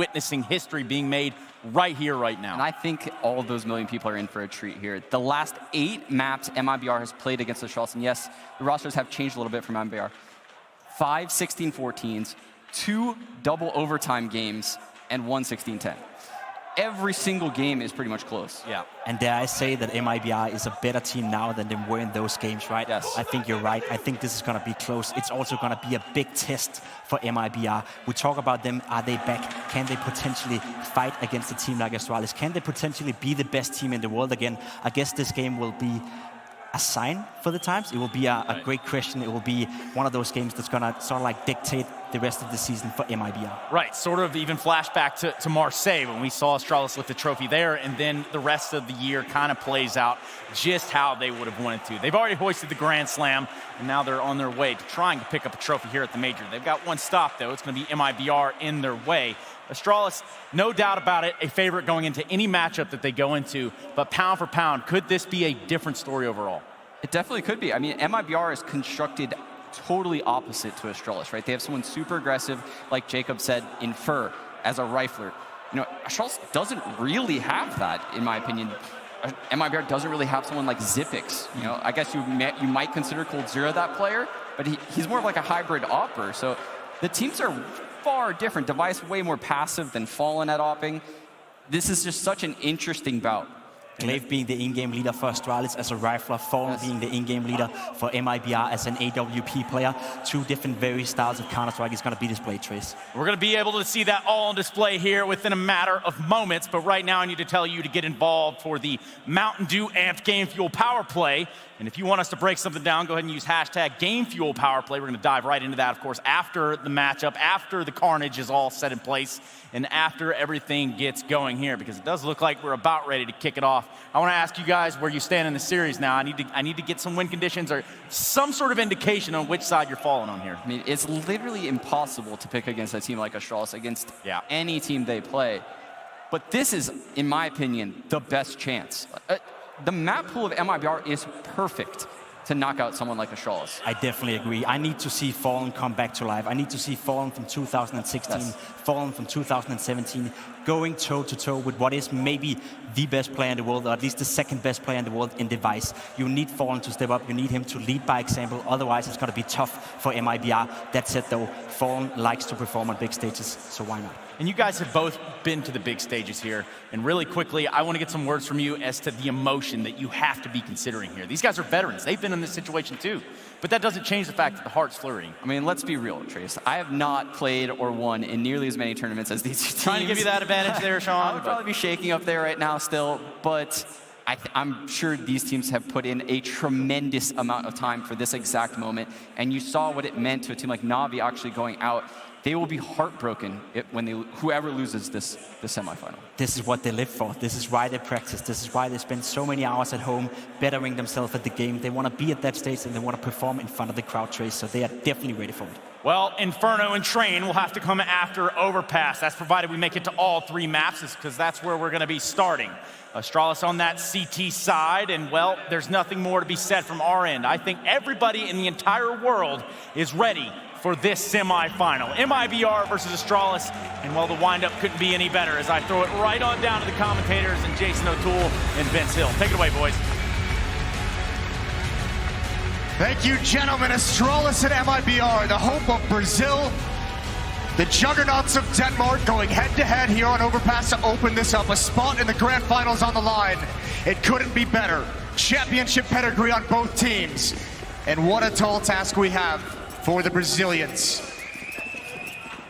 witnessing history being made right here, right now. And I think all of those million people are in for a treat here. The last 8 maps MIBR has played against Astralis, and yes, the rosters have changed a little bit from MIBR. 5 16-14s, 2 double overtime games, and 1 16-10. Every single game is pretty much close. Yeah. And dare I say that MIBR is a better team now than they were in those games, right? Yes. I think you're right. I think this is going to be close. It's also going to be a big test for MIBR. We talk about them. Are they back? Can they potentially fight against a team like Astralis? Can they potentially be the best team in the world again? I guess this game will be a sign for the times. It will be a great question. It will be one of those games that's going to sort of like dictate the rest of the season for MIBR. Right, sort of even flashback to Marseille when we saw Astralis lift the trophy there, and then the rest of the year kind of plays out just how they would have wanted to. They've already hoisted the Grand Slam, and now they're on their way to trying to pick up a trophy here at the Major. They've got one stop, though. It's going to be MIBR in their way. Astralis, no doubt about it, a favorite going into any matchup that they go into, but pound for pound, could this be a different story overall? It definitely could be. I mean, MIBR is constructed totally opposite to Astralis, right? They have someone super aggressive, like Jacob said, in Fur, as a rifler. You know, Astralis doesn't really have that, in my opinion. MIBR doesn't really have someone like Zipix. You know, I guess you might consider Cold Zero that player, but he's more of like a hybrid opper. So the teams are far different. Device way more passive than Fallen at opping. This is just such an interesting bout. Glaive being the in-game leader for Astralis as a rifler, Fallen being the in-game leader for MIBR as an AWP player. 2 different various styles of Counter-Strike is going to be displayed, Trace. We're going to be able to see that all on display here within a matter of moments, but right now I need to tell you to get involved for the Mountain Dew Amped Game Fuel Power Play. And if you want us to break something down, go ahead and use hashtag GameFuelPowerPlay. We're going to dive right into that, of course, after the matchup, after the carnage is all set in place, and after everything gets going here, because it does look like we're about ready to kick it off. I want to ask you guys where you stand in the series now. I need to get some win conditions or some sort of indication on which side you're falling on here. I mean, it's literally impossible to pick against a team like Astralis, against any team they play. But this is, in my opinion, the best chance. The map pool of MIBR is perfect to knock out someone like Astralis. I definitely agree. I need to see Fallen come back to life. I need to see Fallen from 2016, Fallen from 2017, going toe-to-toe with what is maybe the best player in the world, or at least the second best player in the world in Device. You need Fallen to step up. You need him to lead by example. Otherwise, it's going to be tough for MIBR. That said, though, Fallen likes to perform on big stages, so why not? And you guys have both been to the big stages here. And really quickly, I want to get some words from you as to the emotion that you have to be considering here. These guys are veterans. They've been in this situation too. But that doesn't change the fact that the heart's flurrying. I mean, let's be real, Trace. I have not played or won in nearly as many tournaments as these teams. Trying to give you that advantage there, Sean. I would probably be shaking up there right now still, but I'm sure these teams have put in a tremendous amount of time for this exact moment. And you saw what it meant to a team like Na'Vi actually going out. They will be heartbroken when whoever loses this semifinal. This is what they live for. This is why they practice. This is why they spend so many hours at home bettering themselves at the game. They want to be at that stage and they want to perform in front of the crowd, Trace. So they are definitely ready for it. Well, Inferno and Train will have to come after Overpass. That's provided we make it to all 3 maps, because that's where we're going to be starting. Astralis on that CT side, and well, there's nothing more to be said from our end. I think everybody in the entire world is ready for this semifinal. MIBR versus Astralis, and well, the windup couldn't be any better as I throw it right on down to the commentators and Jason O'Toole and Vince Hill. Take it away, boys. Thank you, gentlemen. Astralis and MIBR, the hope of Brazil, the juggernauts of Denmark, going head-to-head here on Overpass to open this up. A spot in the grand finals on the line. It couldn't be better. Championship pedigree on both teams. And what a tall task we have for the Brazilians.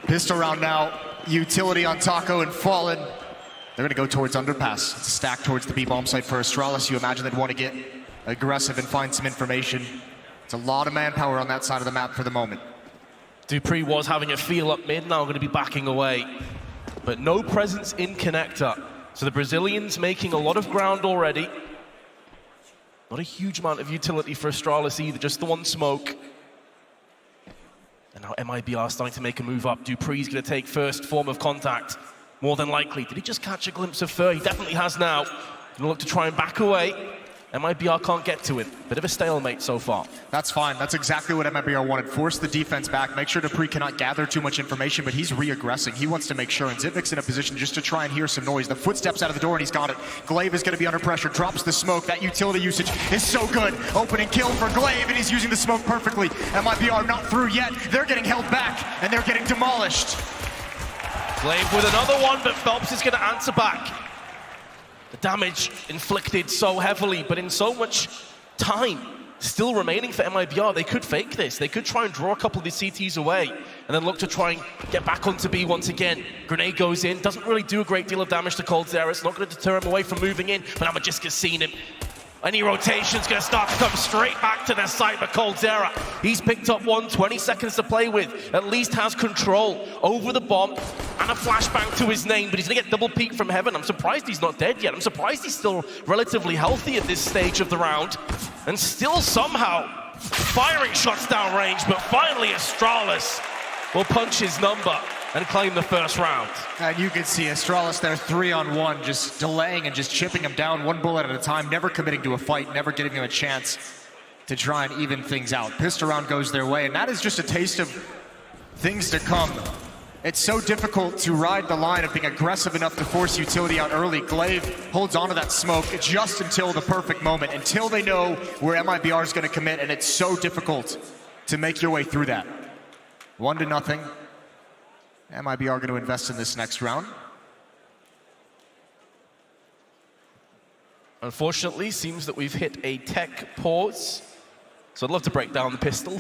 Pistol round now. Utility on Taco and Fallen. They're going to go towards Underpass. It's a stack towards the B-bomb site for Astralis. You imagine they'd want to get aggressive and find some information. It's a lot of manpower on that side of the map for the moment. Dupree was having a feel up mid, now going to be backing away. But no presence in connector. So the Brazilians making a lot of ground already. Not a huge amount of utility for Astralis either, just the one smoke. And now MIBR starting to make a move up. Dupree's going to take first form of contact, more than likely. Did he just catch a glimpse of Fur? He definitely has now. Going to look to try and back away. MIBR can't get to it. Bit of a stalemate so far. That's fine. That's exactly what MIBR wanted. Force the defense back. Make sure dupreeh cannot gather too much information, but he's re-aggressing. He wants to make sure, and Xyp9x in a position just to try and hear some noise. The footsteps out of the door, and he's got it. Glaive is going to be under pressure. Drops the smoke. That utility usage is so good. Opening kill for Glaive, and he's using the smoke perfectly. MIBR not through yet. They're getting held back, and they're getting demolished. Glaive with another one, but Phelps is going to answer back. The damage inflicted so heavily, but in so much time still remaining for MIBR. They could fake this. They could try and draw a couple of the CTs away and then look to try and get back onto B once again. Grenade goes in, doesn't really do a great deal of damage to coldzera. It's not going to deter him away from moving in, but Amajiska's seen him. Any rotation's going to start to come straight back to their side, but coldzera, he's picked up 20 seconds to play with, at least has control over the bomb, and a flashbang to his name, but he's going to get double peek from heaven. I'm surprised he's not dead yet. I'm surprised he's still relatively healthy at this stage of the round, and still somehow firing shots down range, but finally ASTRALIS will punch his number and claim the first round. And you can see ASTRALIS there 3-on-1, just delaying and just chipping him down one bullet at a time, never committing to a fight, never giving him a chance to try and even things out. Pissed around goes their way, and that is just a taste of things to come. It's so difficult to ride the line of being aggressive enough to force utility out early. Glaive holds onto that smoke just until the perfect moment, until they know where MIBR is going to commit, and it's so difficult to make your way through that. 1-0. MIBR going to invest in this next round. Unfortunately, seems that we've hit a tech pause. So I'd love to break down the pistol.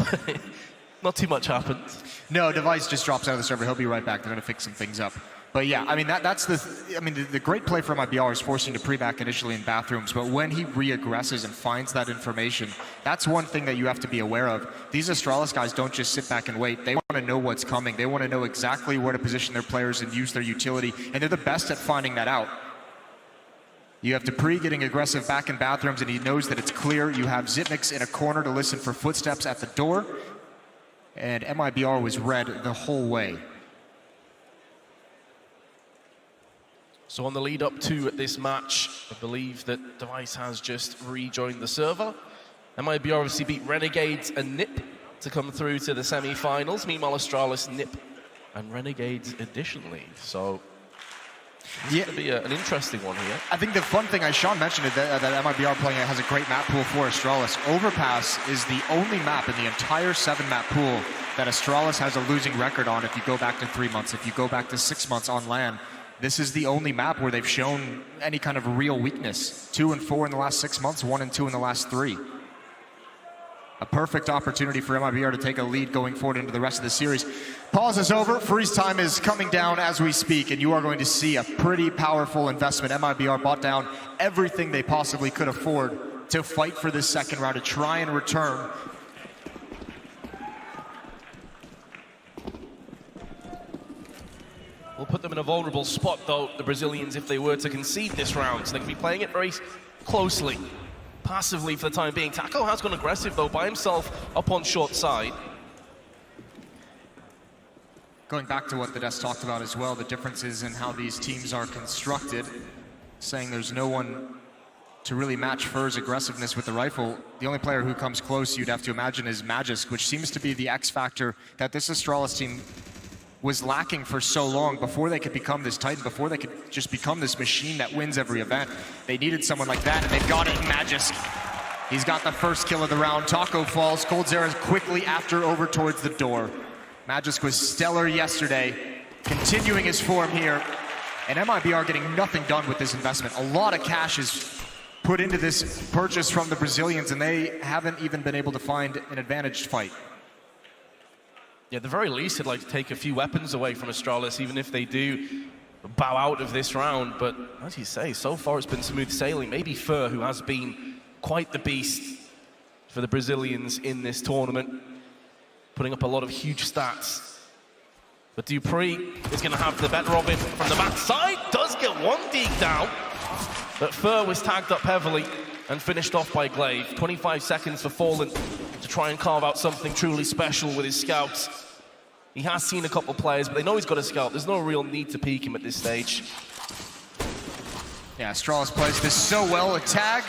Not too much happened. No, device just drops out of the server. He'll be right back. They're going to fix some things up. But yeah, I mean, that's the great play from MIBR is forcing dupreeh back initially in bathrooms, but when he re-aggresses and finds that information, that's one thing that you have to be aware of. These ASTRALIS guys don't just sit back and wait. They want to know what's coming. They want to know exactly where to position their players and use their utility, and they're the best at finding that out. You have dupreeh getting aggressive back in bathrooms, and he knows that it's clear. You have Xyp9x in a corner to listen for footsteps at the door, and MIBR was read the whole way. So on the lead up to this match, I believe that Device has just rejoined the server. MIBR obviously beat Renegades and NIP to come through to the semi-finals. Meanwhile, ASTRALIS, NIP, and Renegades additionally. So it's going to be an interesting one here. I think the fun thing, as Sean mentioned, is that MIBR playing it has a great map pool for ASTRALIS. Overpass is the only map in the entire 7-map pool that ASTRALIS has a losing record on if you go back to 3 months, if you go back to 6 months on LAN. This is the only map where they've shown any kind of real weakness. 2-4 in the last 6 months, 1-2 in the last 3. A perfect opportunity for MIBR to take a lead going forward into the rest of the series. Pause is over, freeze time is coming down as we speak, and you are going to see a pretty powerful investment. MIBR bought down everything they possibly could afford to fight for this second round, to try and return. Will put them in a vulnerable spot, though, the Brazilians, if they were to concede this round. So they can be playing it very closely, passively for the time being. Taco has gone aggressive, though, by himself up on short side. Going back to what the desk talked about as well, the differences in how these teams are constructed, saying there's no one to really match Fur's aggressiveness with the rifle. The only player who comes close, you'd have to imagine, is Magisk, which seems to be the X factor that this ASTRALIS team was lacking for so long before they could become this Titan, before they could just become this machine that wins every event. They needed someone like that, and they've got it in Magisk. He's got the first kill of the round. Taco falls. coldzera quickly after over towards the door. Magisk was stellar yesterday, continuing his form here, and MIBR getting nothing done with this investment. A lot of cash is put into this purchase from the Brazilians, and they haven't even been able to find an advantaged fight. Yeah, at the very least, I'd like to take a few weapons away from ASTRALIS, even if they do bow out of this round. But as you say, so far it's been smooth sailing. Maybe Fur, who has been quite the beast for the Brazilians in this tournament, putting up a lot of huge stats. But dupreeh is going to have the better of it from the backside. Does get one deke down, but Fur was tagged up heavily and finished off by Glaive. 25 seconds for Fallen to try and carve out something truly special with his scouts. He has seen a couple players, but they know he's got a scout. There's no real need to peek him at this stage. Yeah, ASTRALIS plays this so well. A tag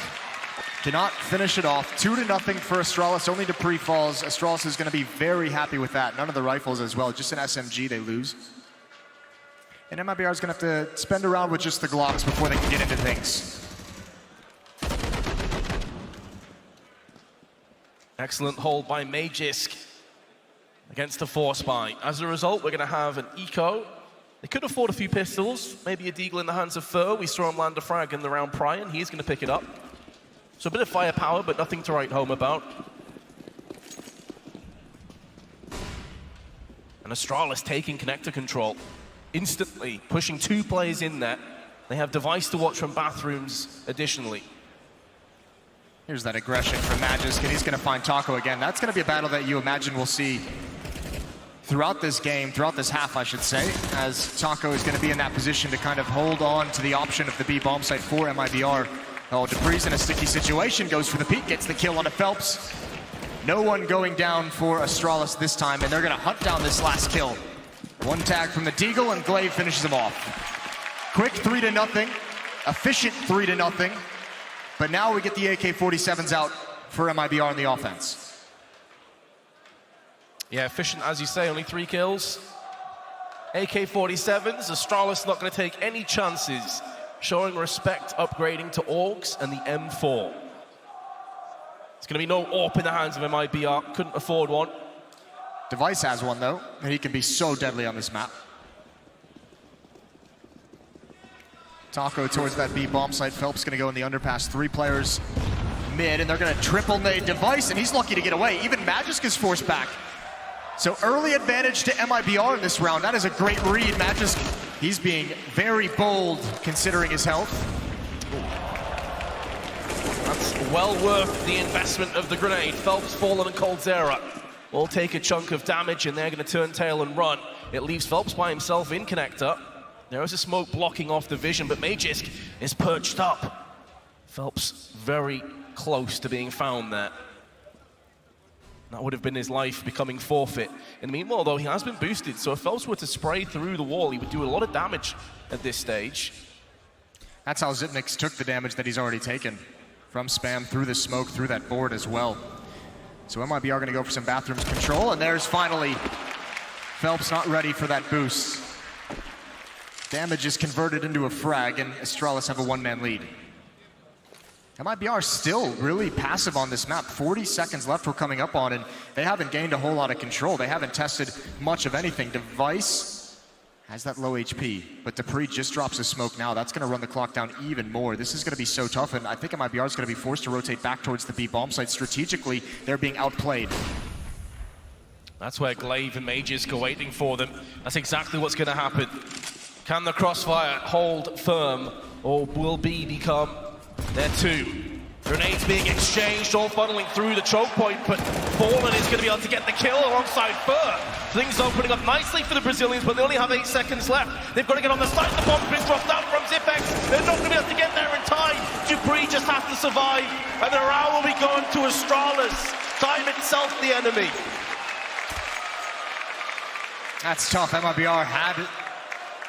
cannot finish it off. 2-0 for Astralis, only to pre-falls. Astralis is gonna be very happy with that. None of the rifles as well, just an SMG they lose. And MIBR is gonna have to spend around with just the Glocks before they can get into things. Excellent hold by Magisk against the Force Buy. As a result, we're gonna have an eco. They could afford a few pistols, maybe a deagle in the hands of Fur. We saw him land a frag in the round prior, and he's gonna pick it up. So a bit of firepower, but nothing to write home about. And Astralis taking connector control, instantly pushing 2 players in there. They have device to watch from bathrooms additionally. Here's that aggression from Magisk, and he's gonna find Taco again. That's gonna be a battle that you imagine we'll see throughout this game, throughout this half, I should say, as Taco is gonna be in that position to kind of hold on to the option of the B bomb site for MIBR. Oh, Dupree's in a sticky situation, goes for the peek, gets the kill on a Phelps. No one going down for Astralis this time, and they're gonna hunt down this last kill. 1 tag from the Deagle, and Glaive finishes him off. Quick 3-0, efficient 3-0, but now we get the AK-47s out for MIBR on the offense. Yeah, efficient, as you say, only 3 kills. AK-47s, Astralis not going to take any chances, showing respect, upgrading to AUGs and the M4. It's going to be no AWP in the hands of MIBR, couldn't afford one. Device has one, though, and he can be so deadly on this map. Taco towards that B bomb site. Phelps going to go in the underpass. 3 players mid, and they're going to triple nade Device, and he's lucky to get away. Even Magisk is forced back. So early advantage to MIBR in this round. That is a great read. Magisk, he's being very bold considering his health. That's well worth the investment of the grenade. Phelps, Fallen, and Coldzera will take a chunk of damage, and they're going to turn tail and run. It leaves Phelps by himself in connector. There is a smoke blocking off the vision, but Magisk is perched up. Phelps very close to being found there. That would have been his life becoming forfeit. In the meanwhile, though, he has been boosted, so if Phelps were to spray through the wall, he would do a lot of damage at this stage. That's how Zipnix took the damage that he's already taken. From spam, through the smoke, through that board as well. So MIBR gonna go for some bathrooms control, and there's finally Phelps not ready for that boost. Damage is converted into a frag, and Astralis have a 1-man lead. MIBR still really passive on this map. 40 seconds left we're coming up on, and they haven't gained a whole lot of control. They haven't tested much of anything. Device has that low HP, but Dupree just drops a smoke now. That's gonna run the clock down even more. This is gonna be so tough, and I think MIBR is gonna be forced to rotate back towards the B bomb site. Strategically, they're being outplayed. That's where Glaive and Magisk are waiting for them. That's exactly what's gonna happen. Can the crossfire hold firm, or will B become their 2? Grenades being exchanged, all funneling through the choke point, but Fallen is going to be able to get the kill alongside Fur. Things opening up nicely for the Brazilians, but they only have 8 seconds left. They've got to get on the side. The bomb's been dropped out from Zipex. They're not going to be able to get there in time. Dupree just has to survive, and the round will be going to Astralis. Time itself the enemy. That's tough. MIBR had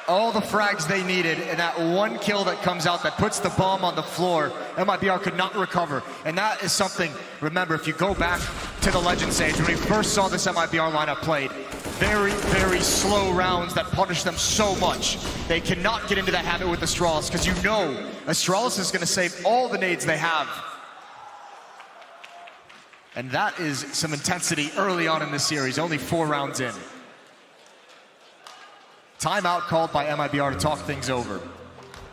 all the frags they needed, and that 1 kill that comes out that puts the bomb on the floor, MIBR could not recover. And that is something, remember, if you go back to the Legend stage, when we first saw this MIBR lineup played, very, very slow rounds that punish them so much. They cannot get into that habit with Astralis, because you know Astralis is going to save all the nades they have. And that is some intensity early on in the series, only 4 rounds in. Timeout called by MIBR to talk things over.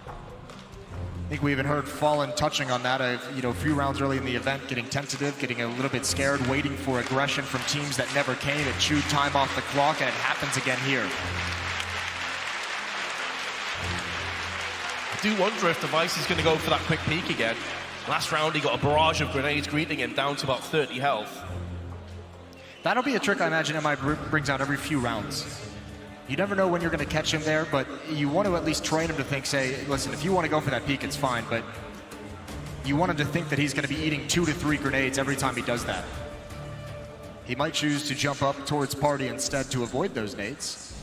I think we even heard Fallen touching on that, a few rounds early in the event, getting tentative, getting a little bit scared, waiting for aggression from teams that never came. It chewed time off the clock, and it happens again here. I do wonder if Device is going to go for that quick peek again. Last round, he got a barrage of grenades greeting him down to about 30 health. That'll be a trick I imagine MI brings out every few rounds. You never know when you're going to catch him there, but you want to at least train him to think, say, listen, if you want to go for that peek, it's fine, but you want him to think that he's going to be eating 2 to 3 grenades every time he does that. He might choose to jump up towards party instead to avoid those nades.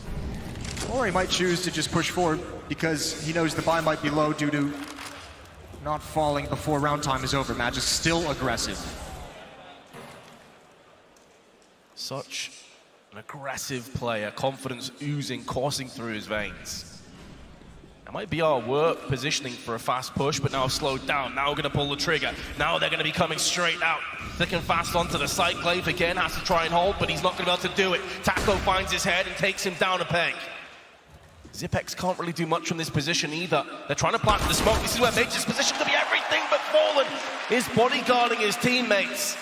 Or he might choose to just push forward because he knows the buy might be low due to not falling before round time is over. Magic still aggressive. Such an aggressive player, confidence oozing, coursing through his veins. That might be our work positioning for a fast push, but now slowed down. Now we're going to pull the trigger. Now they're going to be coming straight out. Thick and fast onto the site. Glaive again has to try and hold, but he's not going to be able to do it. Taco finds his head and takes him down a peg. Zipex can't really do much from this position either. They're trying to plant the smoke. This is where Major's positioned to be everything but fallen. Is bodyguarding his teammates.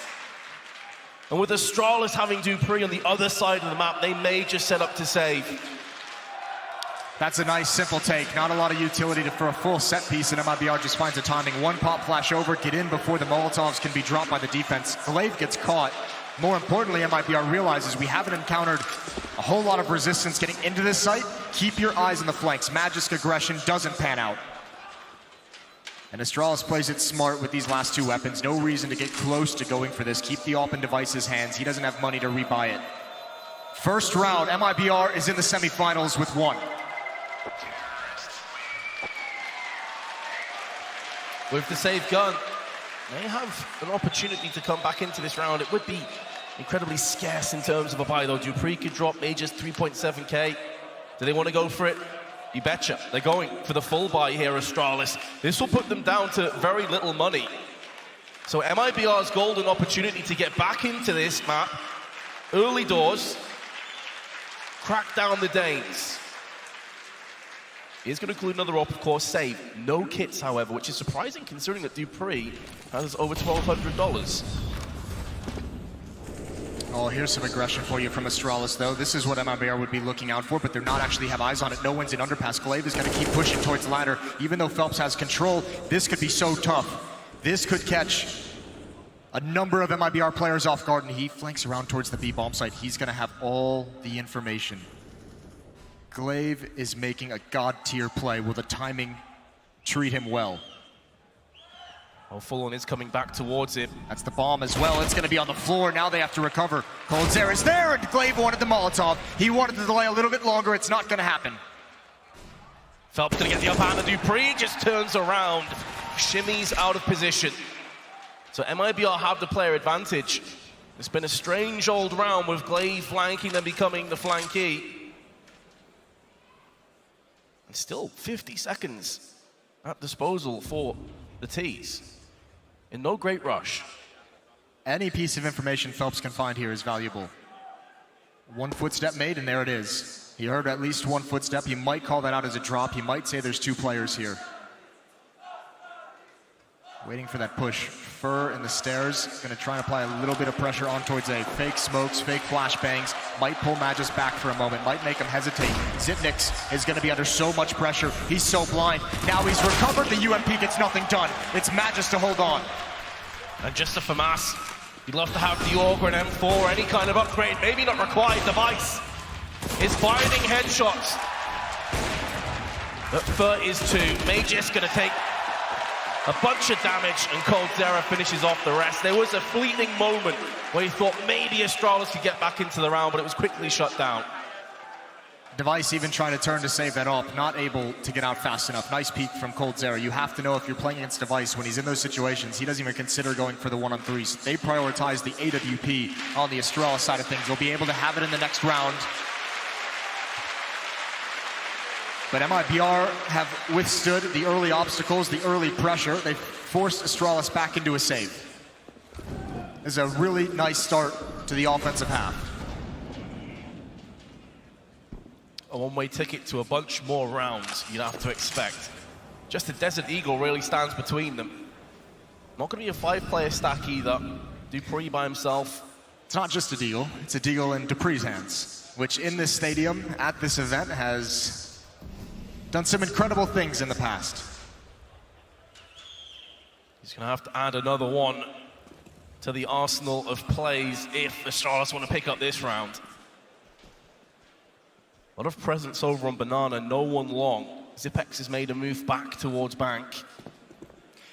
And with Astralis having Dupree on the other side of the map, they may just set up to save. That's a nice, simple take. Not a lot of utility for a full set piece, and MIBR just finds the timing. One pop flash over, get in before the Molotovs can be dropped by the defense. Glaive gets caught. More importantly, MIBR realizes we haven't encountered a whole lot of resistance getting into this site. Keep your eyes on the flanks. Magisk aggression doesn't pan out. And Astralis plays it smart with these last two weapons. No reason to get close to going for this. Keep the AWP in Device's hands. He doesn't have money to rebuy it. First round, MIBR is in the semifinals with 1. With the save gun, they have an opportunity to come back into this round. It would be incredibly scarce in terms of a buy, though. Dupree could drop Major's 3.7k. Do they want to go for it? You betcha. They're going for the full buy here, Astralis. This will put them down to very little money. So MIBR's golden opportunity to get back into this map, early doors, crack down the Danes. Is going to include another op, of course, save. No kits, however, which is surprising considering that Dupree has over $1,200. Oh, here's some aggression for you from Astralis, though. This is what MIBR would be looking out for, but they're not actually have eyes on it. No one's in underpass. Glaive is going to keep pushing towards the ladder. Even though Phelps has control, this could be so tough. This could catch a number of MIBR players off guard, and he flanks around towards the B-bomb site. He's going to have all the information. Glaive is making a god-tier play. Will the timing treat him well? Oh, Full-on is coming back towards him. That's the bomb as well. It's going to be on the floor. Now they have to recover. Coldzera is there, and Glaive wanted the Molotov. He wanted to delay a little bit longer. It's not going to happen. Phelps going to get the up hand, and Dupree just turns around, shimmies out of position. So MIBR have the player advantage. It's been a strange old round with Glaive flanking, then becoming the flankee. And still 50 seconds at disposal for the T's. In no great rush. Any piece of information Phelps can find here is valuable. One footstep made, and there it is. He heard at least one footstep. He might call that out as a drop. He might say there's 2 players here. Waiting for that push. Fur in the stairs. Going to try and apply a little bit of pressure on towards A. Fake smokes, fake flashbangs. Might pull Magisk back for a moment. Might make him hesitate. Zipnix is going to be under so much pressure. He's so blind. Now he's recovered. The UMP gets nothing done. It's Magisk to hold on. And just a FAMAS. You'd love to have the Augur and M4, any kind of upgrade. Maybe not required. Device is finding headshots. But Fur is 2. Magisk going to take a bunch of damage, and Coldzera finishes off the rest. There was a fleeting moment where he thought maybe Astralis could get back into the round, but it was quickly shut down. Device even trying to turn to save that up, not able to get out fast enough. Nice peek from Coldzera. You have to know if you're playing against Device, when he's in those situations, he doesn't even consider going for the 1-on-3s. They prioritize the AWP on the Astralis side of things. They'll be able to have it in the next round. But MIBR have withstood the early obstacles, the early pressure. They've forced Astralis back into a save. This is a really nice start to the offensive half. A one-way ticket to a bunch more rounds, you'd have to expect. Just the Desert Eagle really stands between them. Not going to be a 5-player stack either. Dupree by himself. It's not just a deagle, it's a deagle in Dupree's hands, which in this stadium, at this event, has done some incredible things in the past. He's going to have to add another one to the arsenal of plays if the Astralis want to pick up this round. A lot of presence over on Banana, no one long. Zipex has made a move back towards Bank.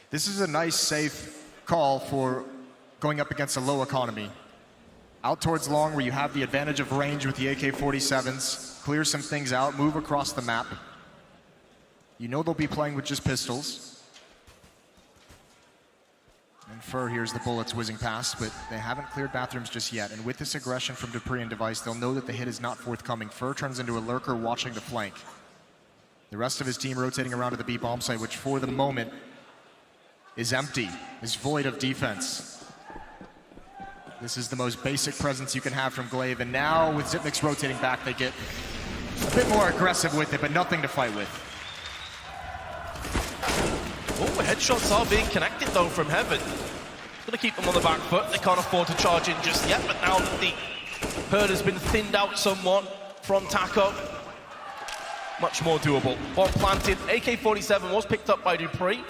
This is a nice, safe call for going up against a low economy. Out towards long, where you have the advantage of range with the AK-47s, clear some things out, move across the map. You know they'll be playing with just pistols. Infer hears the bullets whizzing past, but they haven't cleared bathrooms just yet. And with this aggression from Dupree and Device, they'll know that the hit is not forthcoming. Fer turns into a lurker watching the flank. The rest of his team rotating around to the B bomb site, which for the moment is empty, is void of defense. This is the most basic presence you can have from Glaive, and now with Xyp9x rotating back, they get a bit more aggressive with it, but nothing to fight with. Oh, headshots are being connected though from Heaven. Gonna keep them on the back foot. They can't afford to charge in just yet, but now that the herd has been thinned out somewhat from Taco, much more doable. Bomb planted. AK-47 was picked up by Dupree.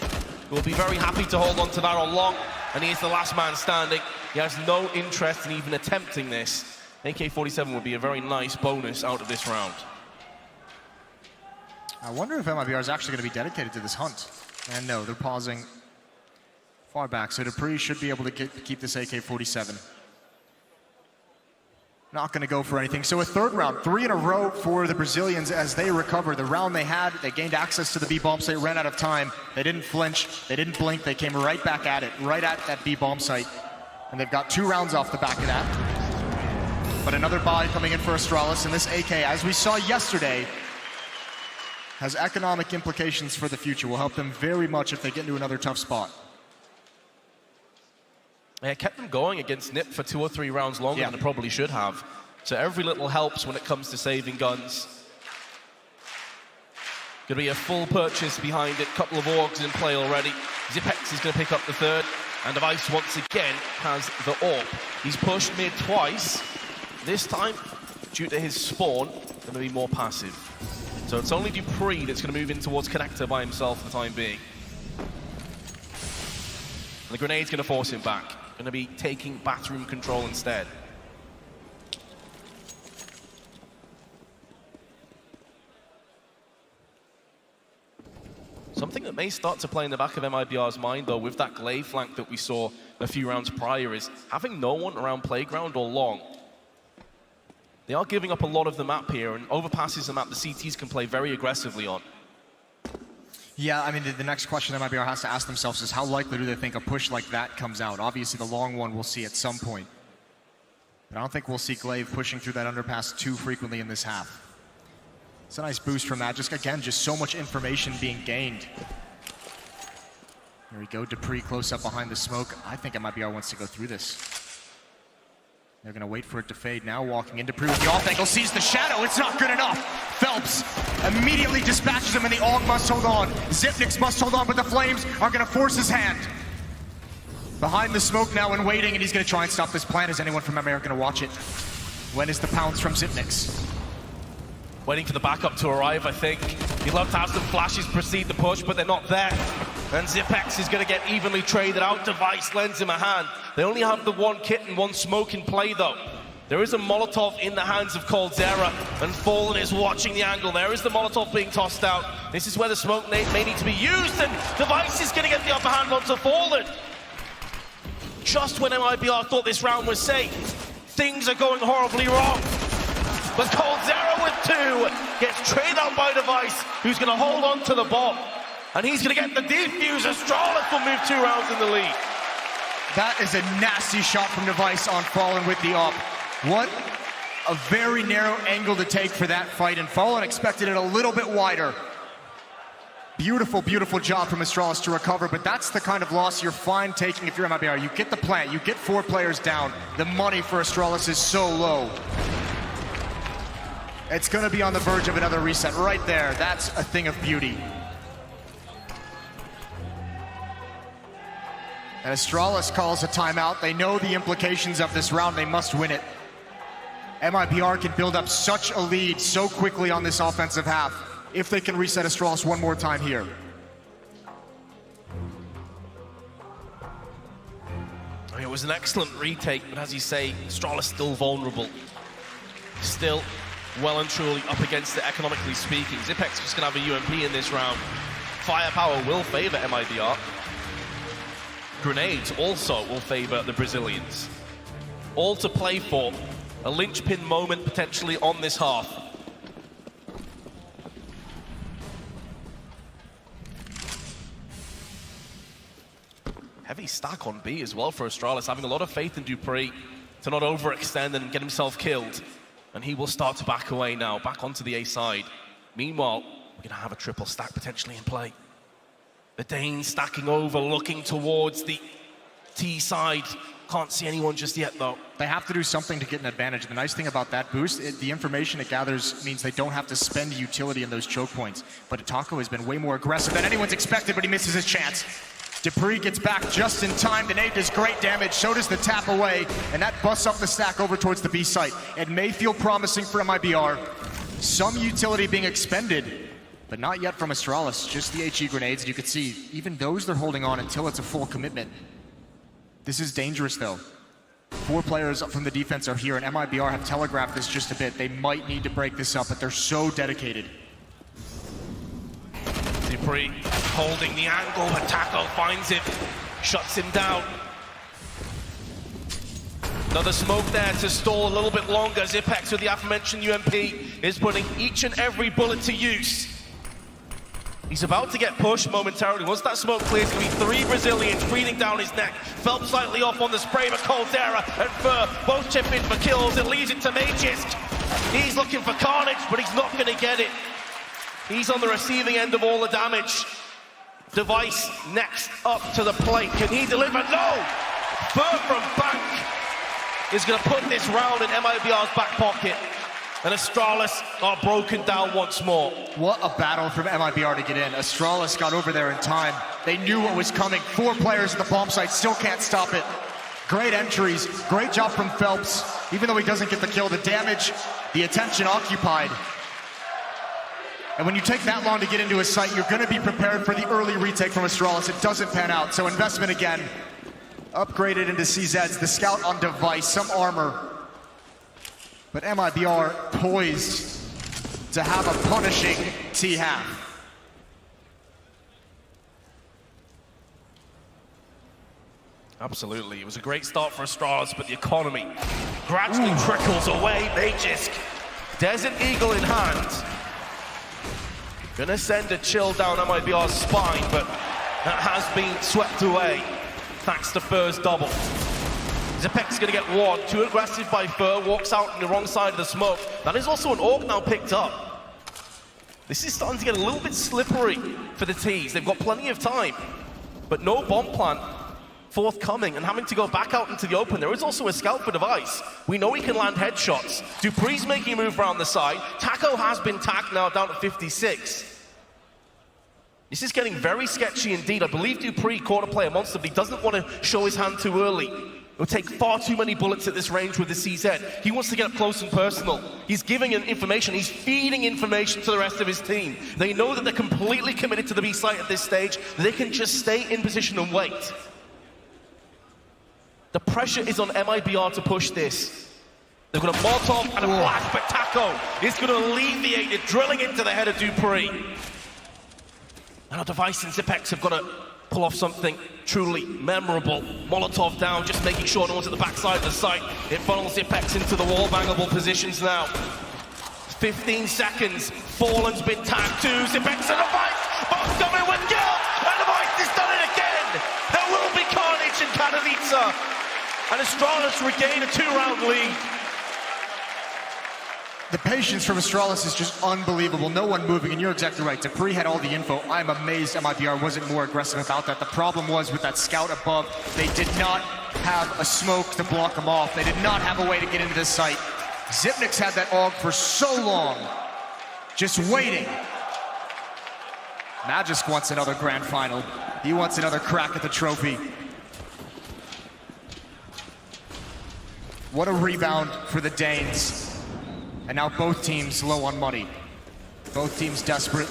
Will be very happy to hold on to that on long, and he is the last man standing. He has no interest in even attempting this. AK-47 would be a very nice bonus out of this round. I wonder if MIBR is actually going to be dedicated to this hunt. And no, they're pausing far back, so Dupree should be able to keep this AK-47. Not going to go for anything. So a third round, 3 in a row for the Brazilians as they recover. The round they had, they gained access to the B bomb site, ran out of time. They didn't flinch, they didn't blink, they came right back at it, right at that B bomb site. And they've got 2 rounds off the back of that. But another buy coming in for Astralis, and this AK, as we saw yesterday, has economic implications for the future. Will help them very much if they get into another tough spot. Yeah, kept them going against NIP for 2 or 3 rounds longer than it probably should have. So every little helps when it comes to saving guns. Gonna be a full purchase behind it. Couple of orgs in play already. Xyp9x is gonna pick up the third. And Device once again has the AWP. He's pushed mid twice. This time, due to his spawn, gonna be more passive. So it's only Dupree that's gonna move in towards Connector by himself for the time being. And the grenade's gonna force him back. Gonna be taking bathroom control instead. Something that may start to play in the back of MIBR's mind, though, with that Glaive flank that we saw a few rounds prior, is having no one around playground or long. They are giving up a lot of the map here, and Overpass is a map the CTs can play very aggressively on. Yeah, I mean, the next question that MIBR has to ask themselves is how likely do they think a push like that comes out? Obviously, the long one we'll see at some point. But I don't think we'll see Glaive pushing through that underpass too frequently in this half. It's a nice boost from that. Just, again, just so much information being gained. There we go, Dupree close up behind the smoke. I think MIBR wants to go through this. They're gonna wait for it to fade. Now walking in, Dupree with the off angle, sees the shadow, it's not good enough. Phelps immediately dispatches him and the AUG must hold on. Xyp9x must hold on, but the Flames are gonna force his hand. Behind the smoke now and waiting, and he's gonna try and stop this plan. Is anyone from MIBR gonna watch it? When is the pounce from Xyp9x? Waiting for the backup to arrive, I think. He'd love to have some flashes precede the push, but they're not there. And Xyp9x is going to get evenly traded out. Device lends him a hand. They only have the 1 kit and 1 smoke in play, though. There is a Molotov in the hands of Coldzera, and Fallen is watching the angle. There is the Molotov being tossed out. This is where the smoke may need to be used, and Device is going to get the upper hand onto Fallen. Just when MIBR thought this round was safe, things are going horribly wrong. But Coldzera with 2 gets traded out by Device, who's going to hold on to the bomb. And he's going to get the defuse. Astralis will move 2 rounds in the lead. That is a nasty shot from Device on Fallen with the up. What a very narrow angle to take for that fight, and Fallen expected it a little bit wider. Beautiful, beautiful job from Astralis to recover, but that's the kind of loss you're fine taking if you're MIBR. You get the plant, you get 4 players down. The money for Astralis is so low. It's going to be on the verge of another reset right there. That's a thing of beauty. And Astralis calls a timeout. They know the implications of this round. They must win it. MIBR can build up such a lead so quickly on this offensive half if they can reset Astralis one more time here. It was an excellent retake, but as you say, Astralis still vulnerable. Still well and truly up against it, economically speaking. Xyp9x is just going to have a UMP in this round. Firepower will favor MIBR. Grenades also will favor the Brazilians. All to play for. A linchpin moment potentially on this half. heavy stack on B as well for Astralis, having a lot of faith in Dupree to not overextend and get himself killed. And he will start to back away now, back onto the A side. Meanwhile, we're gonna have a triple stack potentially in play. The Danes stacking over, looking towards the T side. Can't see anyone just yet, though. They have to do something to get an advantage. The nice thing about that boost, the information it gathers means they don't have to spend utility in those choke points. But Taco has been way more aggressive than anyone's expected, but he misses his chance. Dupree gets back just in time. The nade does great damage, so does the tap away, and that busts up the stack over towards the B site. It may feel promising for MIBR. Some utility being expended, but not yet from Astralis, just the HE grenades. And you can see, even those they're holding on until it's a full commitment. This is dangerous, though. 4 players from the defense are here, and MIBR have telegraphed this just a bit. They might need to break this up, but they're so dedicated. Dupree holding the angle, but Taco finds him, shuts him down. Another smoke there to stall a little bit longer. Zipex with the aforementioned UMP is putting each and every bullet to use. He's about to get pushed momentarily. Once that smoke clears, it's going to be 3 Brazilians breathing down his neck. Phelps slightly off on the spray, but Caldera and Fur both chip in for kills. It leads it to Magisk. He's looking for carnage, but he's not going to get it. He's on the receiving end of all the damage. Device next up to the plate. Can he deliver? No! Fur from Bank is going to put this round in MIBR's back pocket. And Astralis are broken down once more. What a battle from MIBR to get in. Astralis got over there in time. They knew what was coming. 4 players at the bomb site, still can't stop it. Great entries, great job from Phelps. Even though he doesn't get the kill, the damage, the attention occupied. And when you take that long to get into a site, you're gonna be prepared for the early retake from Astralis. It doesn't pan out, so investment again. Upgraded into CZs, the scout on device, some armor. But MIBR poised to have a punishing T-half. Absolutely, it was a great start for Astralis, but the economy gradually trickles away. Magisk, Desert Eagle in hand. Gonna send a chill down MIBR's spine, but that has been swept away thanks to Fur's double. Zipex is going to get 1, too aggressive by Fur, walks out on the wrong side of the smoke. That is also an AUG now picked up. This is starting to get a little bit slippery for the T's. They've got plenty of time, but no bomb plant forthcoming and having to go back out into the open. There is also a scout for Device. We know he can land headshots. Dupree's making a move around the side. Taco has been tagged now down to 56. This is getting very sketchy indeed. I believe Dupree caught a player monster, but he doesn't want to show his hand too early. It would take far too many bullets at this range with the CZ. He wants to get up close and personal. He's giving information, he's feeding information to the rest of his team. They know that they're completely committed to the B site at this stage. They can just stay in position and wait. The pressure is on MIBR to push this. They've got a Molotov and a flash, but Taco is going to alleviate it, drilling into the head of Dupree. Now Device and Zipex have got to pull off something truly memorable. Molotov down, just making sure no one's at the backside of the site. It funnels Zipex into the wall bangable positions now. 15 seconds, Fallen's been tagged too. Zipex and Device both coming with kills, and Device has done it again. There will be carnage in Katowice, and Astralis regain a 2-round lead. The patience from Astralis is just unbelievable. No one moving, and you're exactly right. Dupree had all the info. I'm amazed MIBR wasn't more aggressive about that. The problem was with that scout above, they did not have a smoke to block them off. They did not have a way to get into this site. Zipnik's had that AUG for so long, just waiting. Magisk wants another grand final. He wants another crack at the trophy. What a rebound for the Danes. And now both teams low on money. Both teams desperate.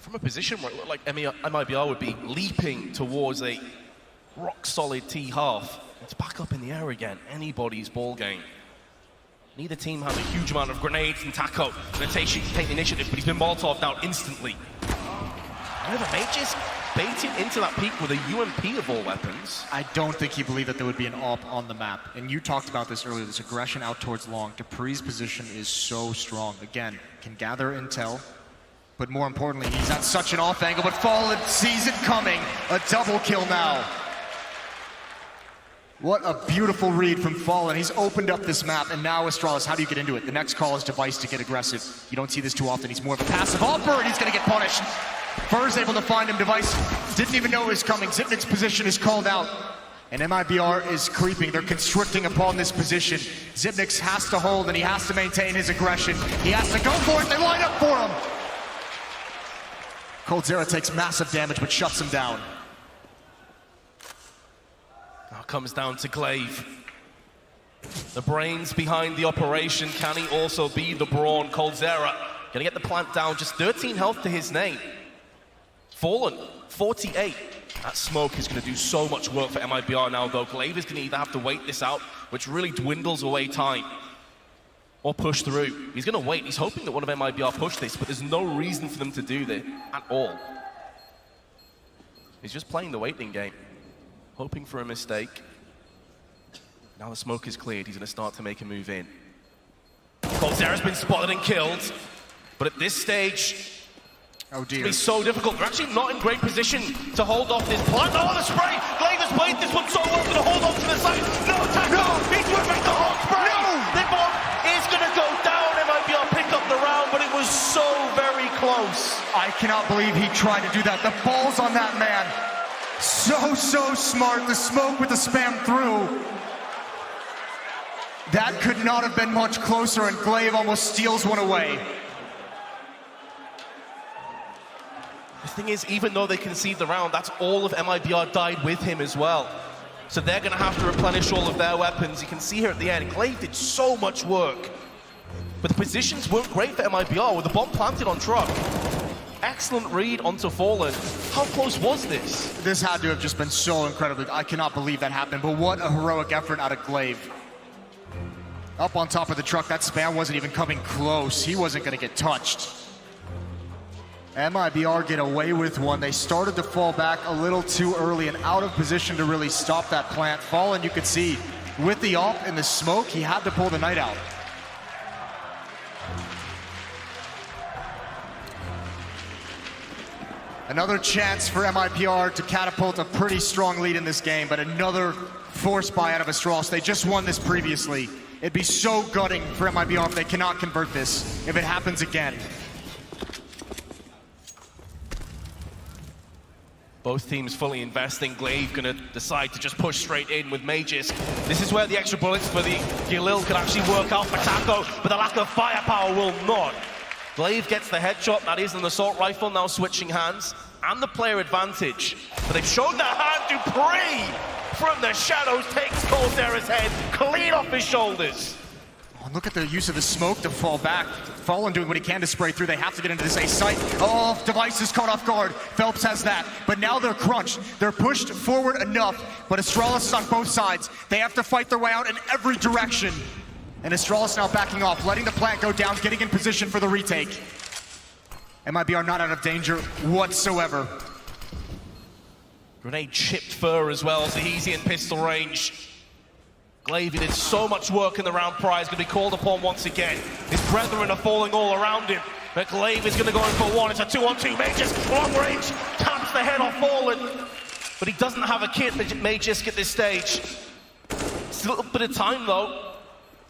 From a position where it looked like MIBR would be leaping towards a rock-solid T-half, it's back up in the air again. Anybody's ball game. Neither team has a huge amount of grenades, and Taco going to take the initiative, but he's been Molotov down instantly. However, Magisk baited into that peak with a UMP of all weapons. I don't think he believed that there would be an AWP on the map. And you talked about this earlier, this aggression out towards long. Dupree's position is so strong. Again, can gather intel, But more importantly, he's at such an off angle, but Fallen sees it coming. A double kill now. What a beautiful read from Fallen. He's opened up this map, and now Astralis, how do you get into it? The next call is Device to get aggressive. You don't see this too often. He's more of a passive offer, and he's gonna get punished. Fur's able to find him. Device didn't even know it was coming. Zipnik's position is called out, and MIBR is creeping. They're constricting upon this position. Zipnik's has to hold, and he has to maintain his aggression. He has to go for it. They line up for him. coldzera takes massive damage, but shuts him down. Now it comes down to Glaive. The brains behind the operation. Can he also be the brawn? coldzera gonna get the plant down. Just 13 health to his name. Fallen, 48. That smoke is gonna do so much work for MIBR now, though. Glaive is gonna either have to wait this out, which really dwindles away time, or push through. He's gonna wait. He's hoping that one of MIBR push this, but there's no reason for them to do that at all. He's just playing the waiting game, hoping for a mistake. Now the smoke is cleared. He's gonna start to make a move in. coldzera's been spotted and killed, but at this stage, oh dear, it's so difficult. They're actually not in great position to hold off this plant. Oh, the spray! Glaive has played this one so well, gonna hold on to the side. No tackle! No! He's whipping the whole spray! No! The bomb is gonna go down. MIBR pick up the round, but it was so very close. I cannot believe he tried to do that. The balls on that man. So smart. The smoke with the spam through. That could not have been much closer, and Glaive almost steals one away. The thing is, even though they concede the round, that's all of MIBR died with him as well. So they're gonna have to replenish all of their weapons. You can see here at the end, Glaive did so much work, but the positions weren't great for MIBR with the bomb planted on truck. Excellent read onto Fallen. How close was this? This had to have just been so incredibly, I cannot believe that happened, but what a heroic effort out of Glaive. Up on top of the truck, that spam wasn't even coming close. He wasn't gonna get touched. MIBR get away with one. They started to fall back a little too early and out of position to really stop that plant. Fallen, you could see, with the AWP and the smoke, he had to pull the knight out. Another chance for MIBR to catapult a pretty strong lead in this game, but another forced buy out of Astralis. They just won this previously. It'd be so gutting for MIBR if they cannot convert this, if it happens again. Both teams fully investing. Glaive gonna decide to just push straight in with Magisk. This is where the extra bullets for the Galil can actually work out for Taco, but the lack of firepower will not. Glaive gets the headshot. That is an assault rifle now switching hands, and the player advantage. But they've shown their hand. Dupree from the shadows takes coldzera's head clean off his shoulders. Oh, look at the use of the smoke to fall back. Fallen doing what he can to spray through. They have to get into this A site. Oh, Device is caught off guard. Phelps has that. But now they're crunched. They're pushed forward enough, but Astralis is on both sides. They have to fight their way out in every direction. And Astralis now backing off, letting the plant go down, getting in position for the retake. MIBR not out of danger whatsoever. Grenade chipped Fur as well, so he's in pistol range. Glaive did so much work in the round prior, is going to be called upon once again. His brethren are falling all around him, but Glaive is going to go in for one. It's a 2-on-2. Magisk, long range, taps the head off Fallen, but he doesn't have a kit, Magisk, at this stage. Still a little bit of time, though,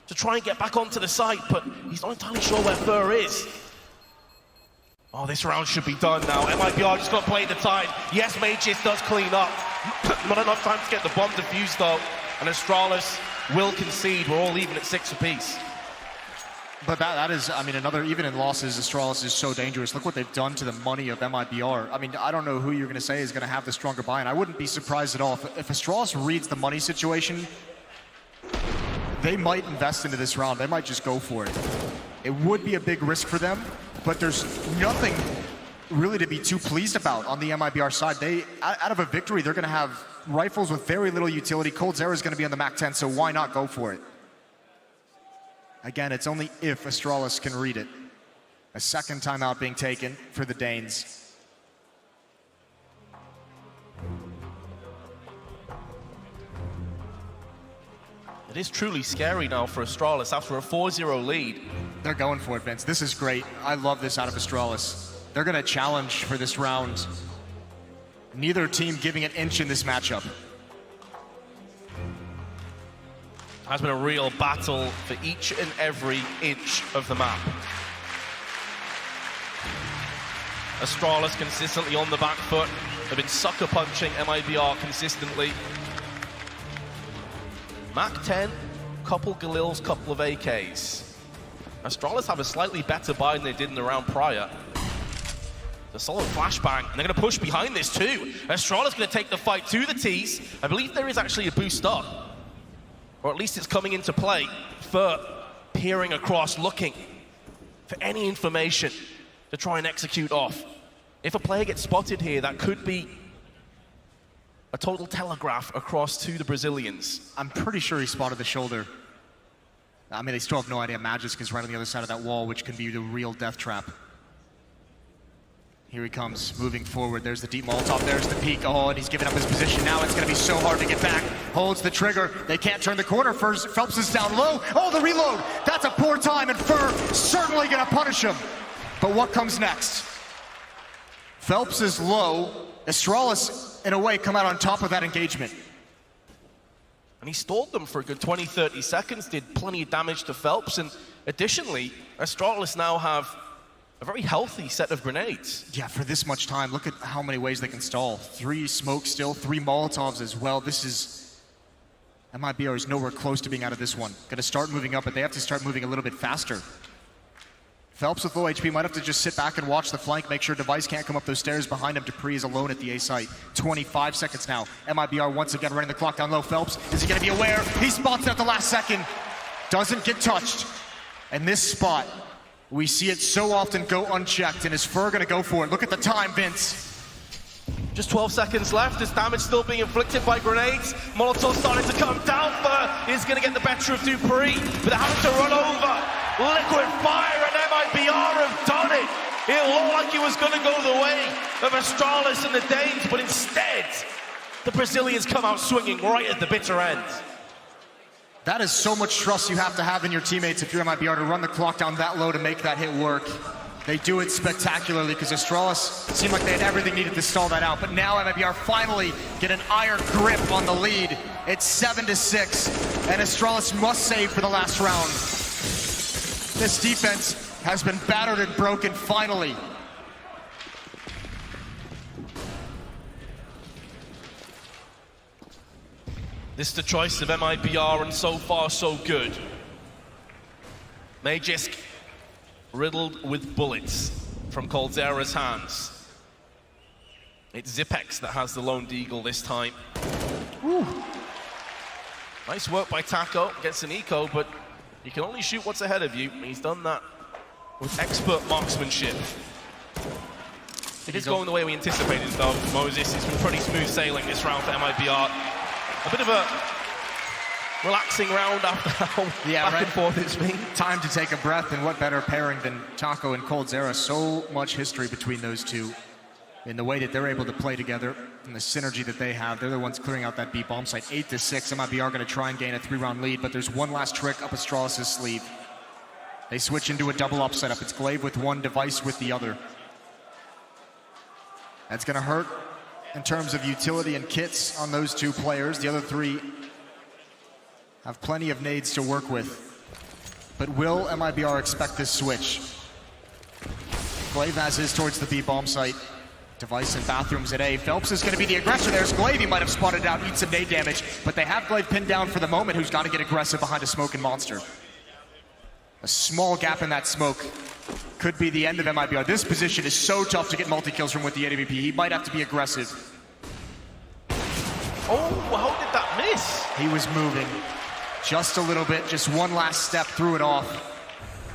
to try and get back onto the site, but he's not entirely sure where Fur is. Oh, this round should be done now. MIBR just got to play the tide. Yes, Magisk does clean up. Not enough time to get the bomb defused, though. And Astralis will concede. We're all even at 6 apiece. But that is, I mean, another, even in losses, Astralis is so dangerous. Look what they've done to the money of MIBR. I mean, I don't know who you're going to say is going to have the stronger buy-in. I wouldn't be surprised at all. If Astralis reads the money situation, they might invest into this round. They might just go for it. It would be a big risk for them, but there's nothing really to be too pleased about on the MIBR side. They, out of a victory, they're going to have rifles with very little utility. coldzera is going to be on the MAC-10, so why not go for it? Again, it's only if Astralis can read it. A second timeout being taken for the Danes. It is truly scary now for Astralis after a 4-0 lead. They're going for it, Vince. This is great. I love this out of Astralis. They're gonna challenge for this round. Neither team giving an inch in this matchup. Has been a real battle for each and every inch of the map. Astralis consistently on the back foot. They've been sucker punching MIBR consistently. Mac 10, couple Galils, couple of AKs. Astralis have a slightly better buy than they did in the round prior. A solid flashbang, and they're going to push behind this too. Astralis going to take the fight to the T's. I believe there is actually a boost up, or at least it's coming into play. Fur peering across, looking for any information to try and execute off. If a player gets spotted here, that could be a total telegraph across to the Brazilians. I'm pretty sure he spotted the shoulder. I mean, they still have no idea. Magisk is right on the other side of that wall, which can be the real death trap. Here he comes, moving forward. There's the deep Molotov, there's the peek. Oh, and he's giving up his position. Now it's gonna be so hard to get back. Holds the trigger. They can't turn the corner. First, Phelps is down low. Oh, the reload. That's a poor time, and Fur certainly gonna punish him. But what comes next? Phelps is low. Astralis, in a way, come out on top of that engagement. And he stalled them for a good 20, 30 seconds, did plenty of damage to Phelps, and additionally, Astralis now have a very healthy set of grenades. Yeah, for this much time, look at how many ways they can stall. 3 smokes still, 3 Molotovs as well. This is... MIBR is nowhere close to being out of this one. Gonna start moving up, but they have to start moving a little bit faster. Phelps with low HP might have to just sit back and watch the flank, make sure Device can't come up those stairs behind him. Dupree is alone at the A site. 25 seconds now. MIBR once again running the clock down low. Phelps, is he gonna be aware? He spots it at the last second. Doesn't get touched. And this spot, we see it so often go unchecked, and is Fur gonna go for it? Look at the time, Vince. Just 12 seconds left. There's damage still being inflicted by grenades. Molotov starting to come down. Fur is going to get the better of Dupree, but they're having to run over. Liquid Fire and MIBR have done it. It looked like it was going to go the way of Astralis and the Danes, but instead, the Brazilians come out swinging right at the bitter end. That is so much trust you have to have in your teammates if you're MIBR to run the clock down that low to make that hit work. They do it spectacularly because Astralis seemed like they had everything needed to stall that out. But now MIBR finally get an iron grip on the lead. It's 7-6, and Astralis must save for the last round. This defense has been battered and broken finally. This is the choice of MIBR, and so far so good. Magisk riddled with bullets from coldzera's hands. It's Zipex that has the lone deagle this time. Woo. Nice work by Taco, gets an eco, but you can only shoot what's ahead of you, and he's done that with expert marksmanship. It is going the way we anticipated though, Moses. It's been pretty smooth sailing this round for MIBR. A bit of a relaxing round after how back and forth it's been. Time to take a breath, and what better pairing than Taco and coldzera? So much history between those two in the way that they're able to play together and the synergy that they have. They're the ones clearing out that B bomb site. 8-6, MIBR gonna try and gain a 3-round lead, but there's one last trick up Astralis' sleeve. They switch into a double up setup. It's Glaive with one, Device with the other. That's gonna hurt in terms of utility and kits on those two players. The other three have plenty of nades to work with. But will MIBR expect this switch? Glaive has his towards the B bomb site. Device in bathrooms at A. Phelps is going to be the aggressor. There's Glaive. He might have spotted it out, eat some nade damage, but they have Glaive pinned down for the moment, who's got to get aggressive behind a smoking monster. A small gap in that smoke could be the end of MIBR. This position is so tough to get multi-kills from with the AWP. He might have to be aggressive. Oh, how did that miss? He was moving just a little bit, just one last step, threw it off.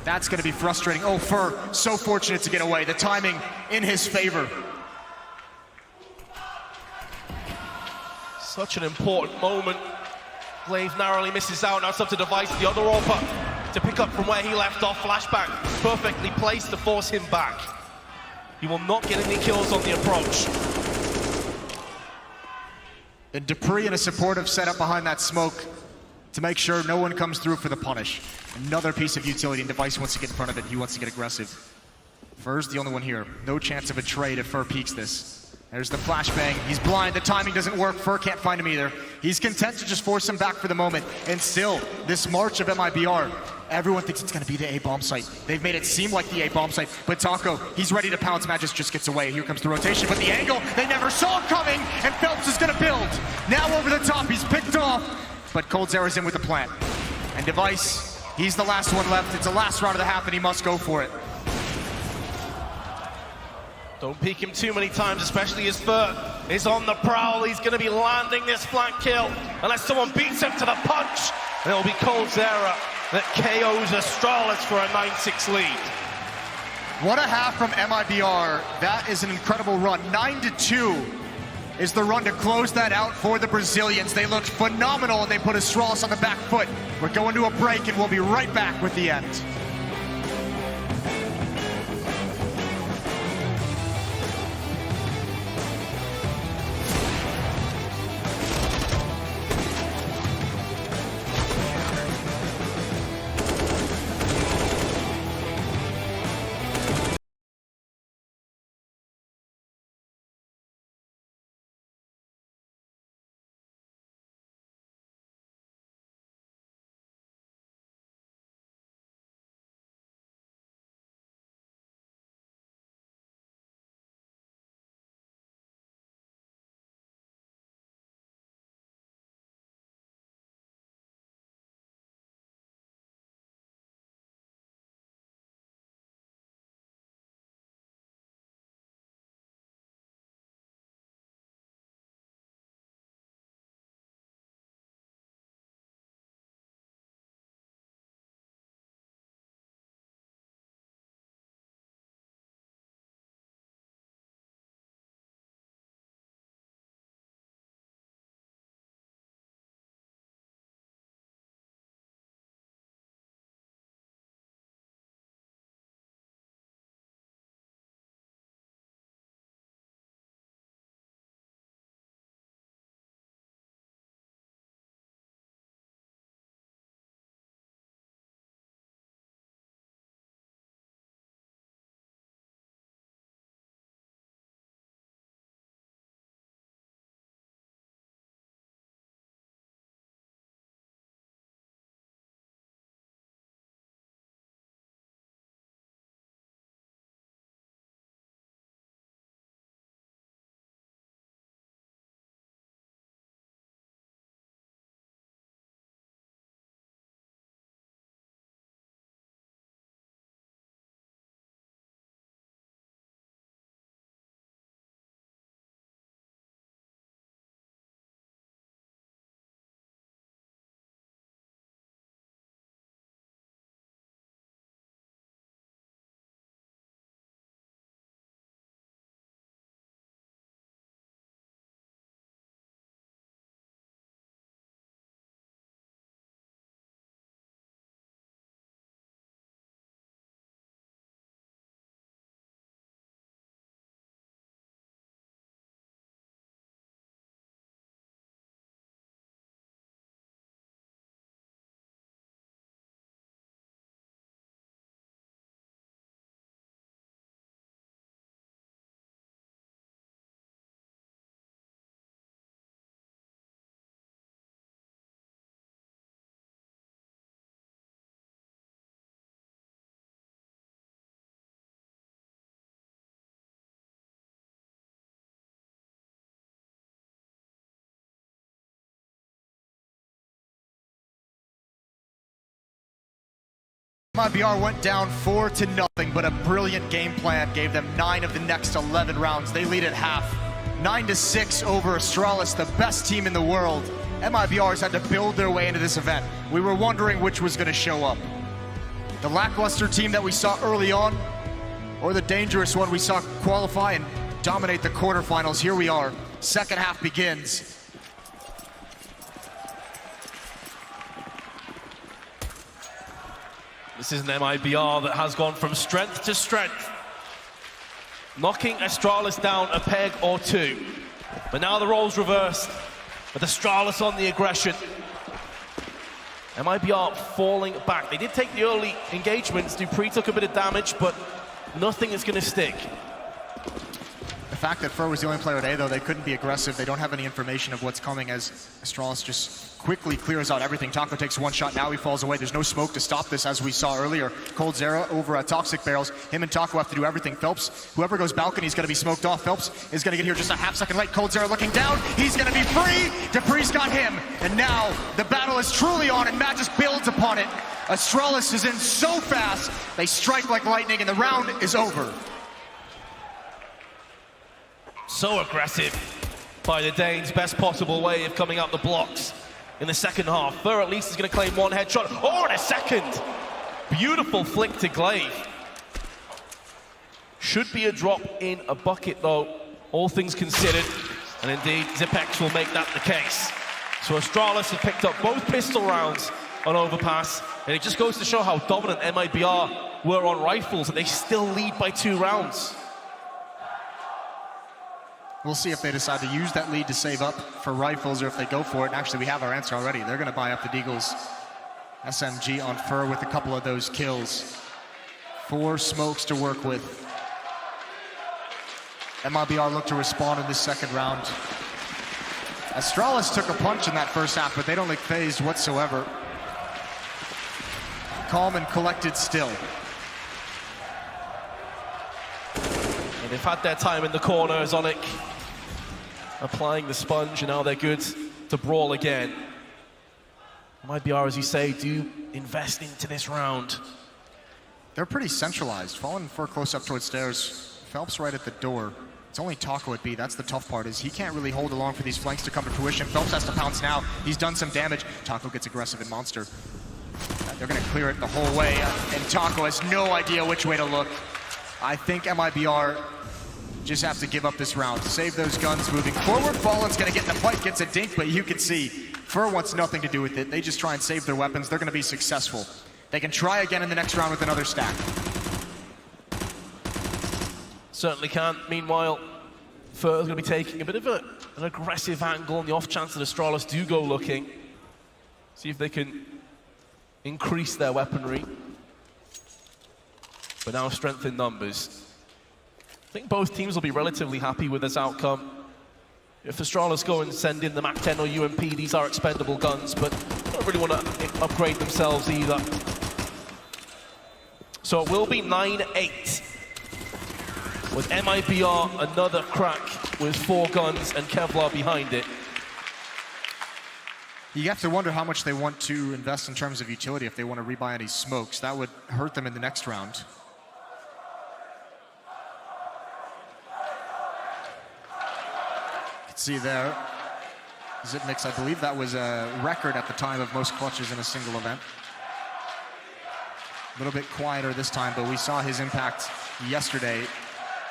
That's going to be frustrating. Oh, Fur, so fortunate to get away. The timing in his favor. Such an important moment. Glaive narrowly misses out. Now it's up to Device, the other AWP, to pick up from where he left off. Flashback perfectly placed to force him back. He will not get any kills on the approach. And Dupree in a supportive setup behind that smoke to make sure no one comes through for the punish. Another piece of utility, and Device wants to get in front of it. He wants to get aggressive. Fur's the only one here. No chance of a trade if Fur peeks this. There's the flashbang. He's blind. The timing doesn't work. Fur can't find him either. He's content to just force him back for the moment. And still, this march of MIBR, everyone thinks it's going to be the A-bomb site. They've made it seem like the A-bomb site. But Taco, he's ready to pounce. Magus just gets away. Here comes the rotation. But the angle, they never saw coming. And Phelps is going to build. Now over the top. He's picked off. But coldzera's in with the plant. And Device, he's the last one left. It's the last round of the half, and he must go for it. Don't peek him too many times, especially as Fur is on the prowl. He's going to be landing this flank kill unless someone beats him to the punch. And it'll be coldzera that KOs Astralis for a 9-6 lead. What a half from MIBR. That is an incredible run. 9-2 is the run to close that out for the Brazilians. They looked phenomenal, and they put Astralis on the back foot. We're going to a break, and we'll be right back with the end. MIBR went down 4-0, but a brilliant game plan gave them 9 of the next 11 rounds. They lead at half, 9-6 over Astralis, the best team in the world. MIBR's had to build their way into this event. We were wondering which was going to show up. The lackluster team that we saw early on, or the dangerous one we saw qualify and dominate the quarterfinals. Here we are. Second half begins. This is an MIBR that has gone from strength to strength, knocking Astralis down a peg or two. But now the roles reversed, with Astralis on the aggression. MIBR falling back. They did take the early engagements. Dupree took a bit of damage, but nothing is going to stick. The fact that Fur was the only player at A, though, they couldn't be aggressive. They don't have any information of what's coming as Astralis just quickly clears out everything. Taco takes one shot, now he falls away. There's no smoke to stop this, as we saw earlier. Cold Zera over at Toxic Barrels. Him and Taco have to do everything. Phelps, whoever goes balcony is going to be smoked off. Phelps is going to get here just a half second late. Cold Zera looking down. He's going to be free. Dupree's got him. And now the battle is truly on, and Matt just builds upon it. Astralis is in so fast. They strike like lightning, and the round is over. So aggressive by the Danes. Best possible way of coming out the blocks in the second half. Fur at least is going to claim one headshot. Oh, and a second. Beautiful flick to Glaive. Should be a drop in a bucket, though, all things considered. And indeed, Zipex will make that the case. So Astralis have picked up both pistol rounds on Overpass. And it just goes to show how dominant MIBR were on rifles, and they still lead by 2 rounds. We'll see if they decide to use that lead to save up for rifles or if they go for it. And actually, we have our answer already. They're going to buy up the Deagle's SMG on Fur with a couple of those kills. 4 smokes to work with. MIBR look to respond in this second round. Astralis took a punch in that first half, but they don't look phased whatsoever. Calm and collected still. And they've had their time in the corner. Zonic applying the sponge, and now they're good to brawl again. MIBR, as you say, do invest into this round. They're pretty centralized. Fallen Fur close up towards stairs. Phelps right at the door. It's only Taco at B. That's the tough part, is he can't really hold along for these flanks to come to fruition. Phelps has to pounce now. He's done some damage. Taco gets aggressive in Monster. They're going to clear it the whole way, and Taco has no idea which way to look. I think MIBR just have to give up this round. Save those guns moving forward. Fallen's going to get in the fight, gets a dink, but you can see Fur wants nothing to do with it. They just try and save their weapons. They're going to be successful. They can try again in the next round with another stack. Certainly can. Meanwhile, Fur's going to be taking a bit of an aggressive angle on the off chance that Astralis do go looking. See if they can increase their weaponry. But now strength in numbers. I think both teams will be relatively happy with this outcome. If Astralis go and send in the MAC-10 or UMP, these are expendable guns, but they don't really want to upgrade themselves either. So it will be 9-8. With MIBR another crack with 4 guns and Kevlar behind it. You have to wonder how much they want to invest in terms of utility if they want to rebuy any smokes. That would hurt them in the next round. You can see there, Zipmix, I believe that was a record at the time of most clutches in a single event. A little bit quieter this time, but we saw his impact yesterday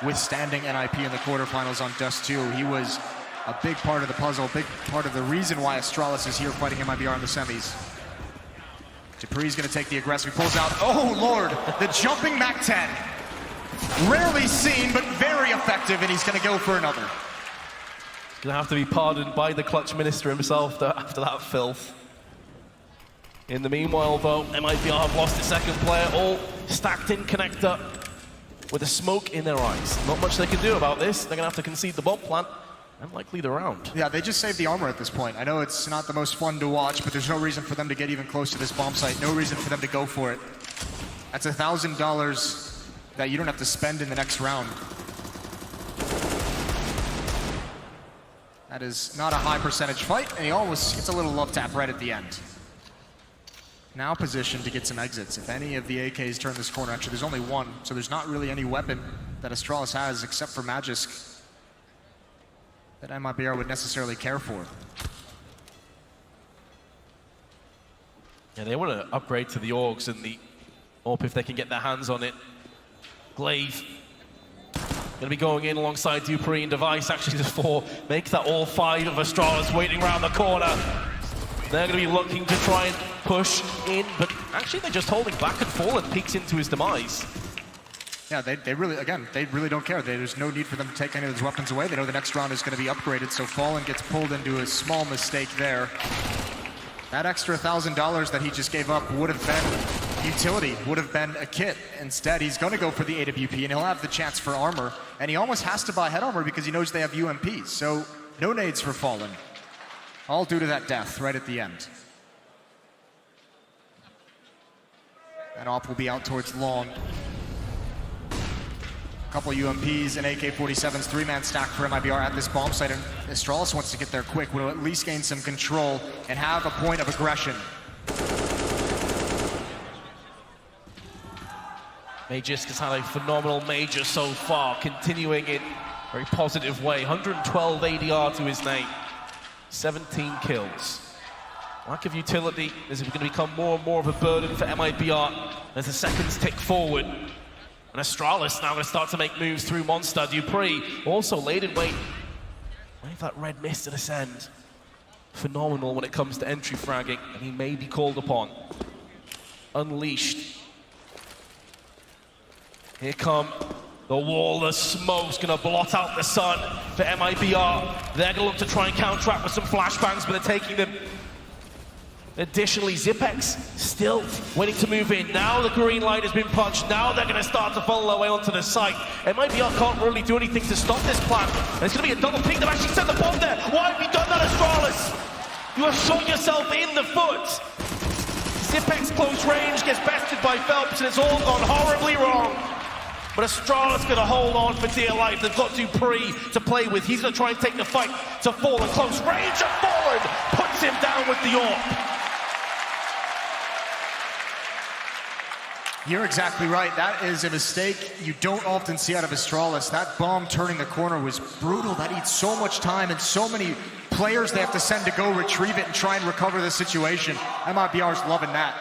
withstanding NIP in the quarterfinals on Dust 2. He was a big part of the puzzle, a big part of the reason why Astralis is here fighting MIBR in the semis. Dupree's going to take the aggressive, he pulls out, oh lord, the jumping MAC-10. Rarely seen, but very effective, and he's going to go for another. He's going to have to be pardoned by the clutch minister himself after that filth. In the meanwhile, though, MIBR have lost the second player, all stacked in connector with a smoke in their eyes. Not much they can do about this. They're going to have to concede the bomb plant and likely the round. Yeah, they just saved the armor at this point. I know it's not the most fun to watch, but there's no reason for them to get even close to this bomb site. No reason for them to go for it. That's $1,000 that you don't have to spend in the next round. That is not a high percentage fight, and he almost gets a little love tap right at the end. Now positioned to get some exits. If any of the AKs turn this corner, actually there's only one, so there's not really any weapon that Astralis has except for Magisk that MIBR would necessarily care for. Yeah, they want to upgrade to the Orgs and the AWP if they can get their hands on it. Glaive going to be going in alongside Dupree and Device. Actually, there's 4. Make that all 5 of Astralis waiting around the corner. They're going to be looking to try and push in, but actually they're just holding back, and Fallen peeks into his demise. Yeah, they really, again, they really don't care. There's no need for them to take any of those weapons away. They know the next round is going to be upgraded, so Fallen gets pulled into a small mistake there. That extra $1,000 that he just gave up would have been utility would have been a kit. Instead, he's going to go for the AWP, and he'll have the chance for armor. And he almost has to buy head armor because he knows they have UMPs. So no nades for Fallen. All due to that death right at the end. And Op will be out towards long. A couple UMPs and AK-47s, three-man stack for MIBR at this bomb site, and Astralis wants to get there quick, will at least gain some control and have a point of aggression. Magisk has had a phenomenal major so far, continuing in a very positive way. 112 ADR to his name, 17 kills. Lack of utility is going to become more and more of a burden for MIBR as the seconds tick forward. And Astralis now going to start to make moves through Monster. Dupree also laid in wait. Wait for that red mist to descend. Phenomenal when it comes to entry fragging, and he may be called upon. Unleashed. Here come the wall of smoke's going to blot out the sun for MIBR. They're going to look to try and counteract with some flashbangs, but they're taking them. Additionally, Zipex still waiting to move in. Now the green light has been punched. Now they're going to start to funnel their way onto the site. MIBR can't really do anything to stop this plan. And it's going to be a double peek. They've actually sent the bomb there. Why have you done that, Astralis? You have shot yourself in the foot. Zipex close range gets bested by Phelps, and it's all gone horribly wrong. But Astralis going to hold on for dear life. They've got Dupree to play with. He's going to try and take the fight to Fallen. Close range, and Fallen puts him down with the AWP. You're exactly right. That is a mistake you don't often see out of Astralis. That bomb turning the corner was brutal. That eats so much time and so many players they have to send to go retrieve it and try and recover the situation. MIBR's loving that.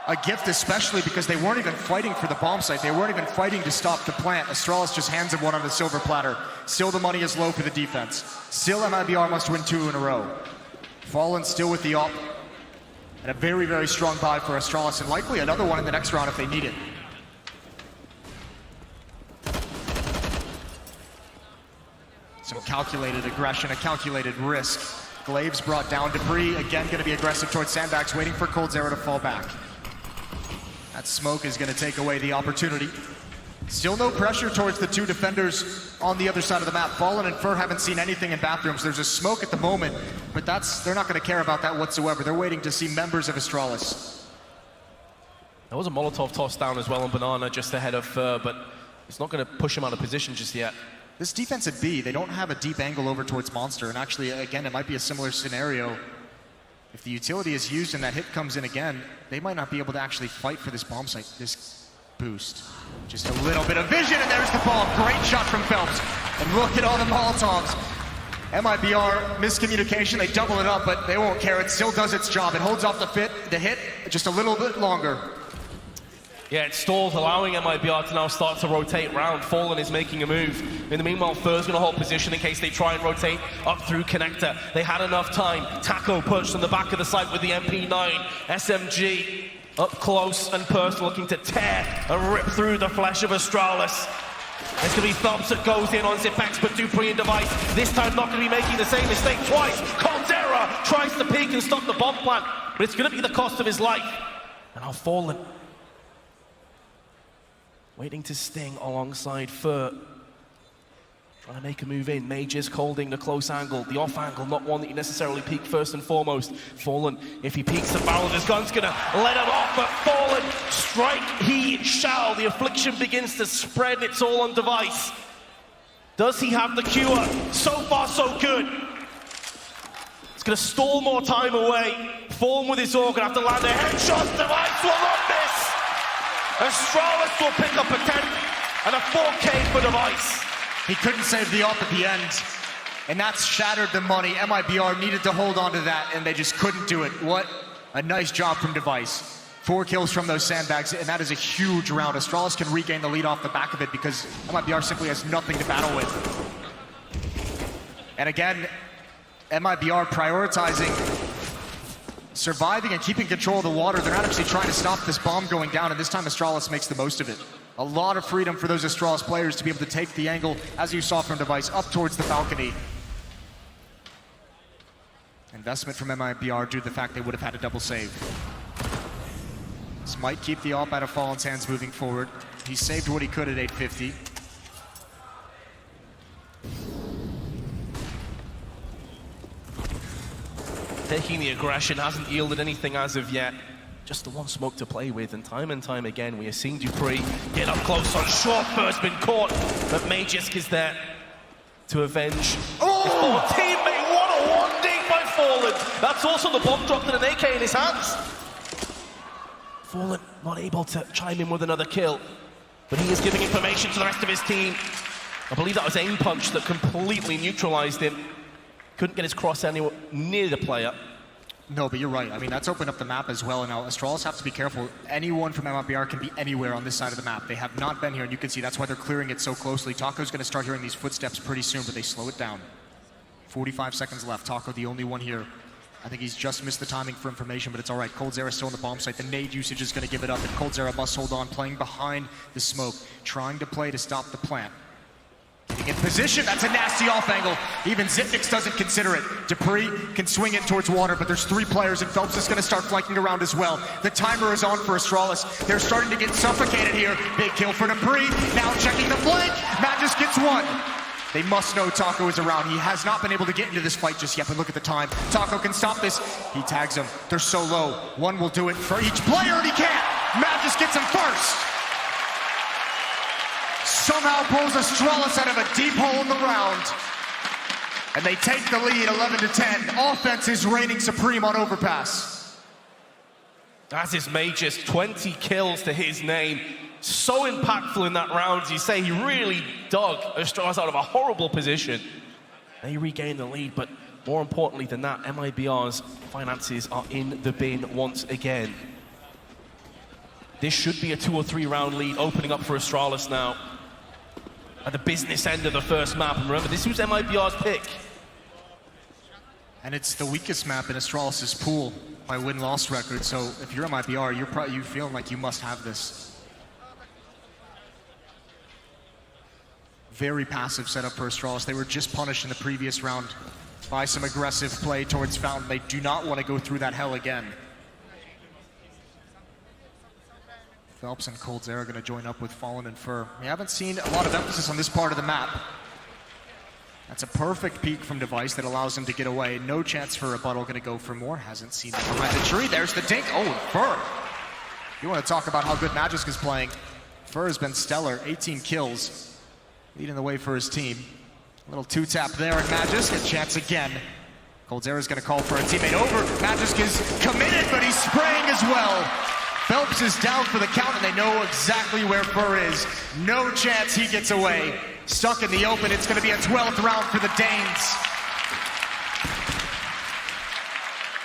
A gift especially because they weren't even fighting for the bomb site. They weren't even fighting to stop the plant. Astralis just hands him one on the silver platter. Still the money is low for the defense. Still MIBR must win 2 in a row. Fallen still with the AWP. And a very, very strong buy for Astralis, and likely another one in the next round if they need it. Some calculated aggression, a calculated risk. Glaives brought down. Dupree, again, going to be aggressive towards sandbags, waiting for coldzera to fall back. That smoke is going to take away the opportunity. Still no pressure towards the two defenders on the other side of the map. Fallen and Fur haven't seen anything in bathrooms. There's a smoke at the moment, but they're not going to care about that whatsoever. They're waiting to see members of Astralis. There was a Molotov toss down as well on Banana just ahead of Fur, but it's not going to push him out of position just yet. This defense at B, they don't have a deep angle over towards Monster, and actually, again, it might be a similar scenario. If the utility is used and that hit comes in again, they might not be able to actually fight for this bomb site. This boost. Just a little bit of vision, and there's the bomb. Great shot from Phelps. And look at all the Molotovs. MIBR, miscommunication, they double it up, but they won't care. It still does its job. It holds off the hit just a little bit longer. Yeah, it stalls, allowing MIBR to now start to rotate round. Fallen is making a move. In the meanwhile, Fur's going to hold position in case they try and rotate up through connector. They had enough time. Taco pushed on the back of the site with the MP9. SMG up close and personal, looking to tear and rip through the flesh of Astralis. There's going to be Phelps that goes in on Zipex, but Dupree and Device this time not going to be making the same mistake twice. coldzera tries to peek and stop the bomb plant, but it's going to be the cost of his life. And now Fallen waiting to sting alongside Fur. Trying to make a move in. Magisk holding the close angle. The off angle, not one that you necessarily peek first and foremost. Fallen, if he peeks the barrel of his gun's gonna let him off, but Fallen, strike he shall. The affliction begins to spread, and it's all on Device. Does he have the cure? So far, so good. It's gonna stall more time away. Fallen with his AWP, gonna have to land a headshot. Device will not miss. Astralis will pick up a 10 and a 4K for Device. He couldn't save the AWP at the end, and that's shattered the money. MIBR needed to hold on to that, and they just couldn't do it. What a nice job from Device. 4 kills from those sandbags, and that is a huge round. Astralis can regain the lead off the back of it because MIBR simply has nothing to battle with. And again, MIBR prioritizing surviving and keeping control of the water. They're not actually trying to stop this bomb going down, and this time Astralis makes the most of it. A lot of freedom for those Astralis players to be able to take the angle, as you saw from Device, up towards the balcony. Investment from MIBR due to the fact they would have had a double save. This might keep the AWP out of Fallen's hands moving forward. He saved what he could at 850. Taking the aggression hasn't yielded anything as of yet. Just the one smoke to play with, and time again, we have seen Dupree get up close on short. First been caught, but Magisk is there to avenge his former teammate. What a 1D by Fallen. That's also the bomb dropped and an AK in his hands. Fallen not able to chime in with another kill, but he is giving information to the rest of his team. I believe that was aim punch that completely neutralized him. Couldn't get his cross anywhere near the player. No, but you're right. I mean, that's opened up the map as well. And now Astralis have to be careful. Anyone from MIBR can be anywhere on this side of the map. They have not been here, and you can see that's why they're clearing it so closely. Taco's going to start hearing these footsteps pretty soon, but they slow it down. 45 seconds left. Taco, the only one here. I think he's just missed the timing for information, but it's all right. coldzera still on the bomb site. The nade usage is going to give it up, and coldzera must hold on, playing behind the smoke, trying to play to stop the plant. Getting in position, that's a nasty off angle. Even Zipnix doesn't consider it. Dupree can swing it towards water, but there's 3 players, and Phelps is going to start flanking around as well. The timer is on for Astralis. They're starting to get suffocated here. Big kill for Dupree. Now checking the flank. Magisk gets 1. They must know Taco is around. He has not been able to get into this fight just yet, but look at the time. Taco can stop this. He tags him. They're so low. 1 will do it for each player, and he can't. Magisk gets him first. Somehow pulls Astralis out of a deep hole in the round. And they take the lead 11-10. Offense is reigning supreme on Overpass. As is Magisk, 20 kills to his name. So impactful in that round. As you say, he really dug Astralis out of a horrible position. They regained the lead, but more importantly than that, MIBR's finances are in the bin once again. This should be a 2 or 3 round lead opening up for Astralis now. At the business end of the first map. And remember, this was MIBR's pick. And it's the weakest map in Astralis' pool by win-loss record, so if you're MIBR, you're feeling like you must have this. Very passive setup for Astralis. They were just punished in the previous round by some aggressive play towards Fountain. They do not want to go through that hell again. Phelps and coldzera are going to join up with Fallen and Fur. We haven't seen a lot of emphasis on this part of the map. That's a perfect peek from Device that allows him to get away. No chance for rebuttal, going to go for more. Hasn't seen it behind the tree. There's the dink. Oh, Fur. You want to talk about how good Magisk is playing. Fur has been stellar. 18 kills. Leading the way for his team. A little 2-tap there, and Magisk, a chance again. coldzera is going to call for a teammate over. Magisk is committed, but he's spraying as well. Phelps is down for the count, and they know exactly where Fur is. No chance he gets away. Stuck in the open. It's going to be a 12th round for the Danes.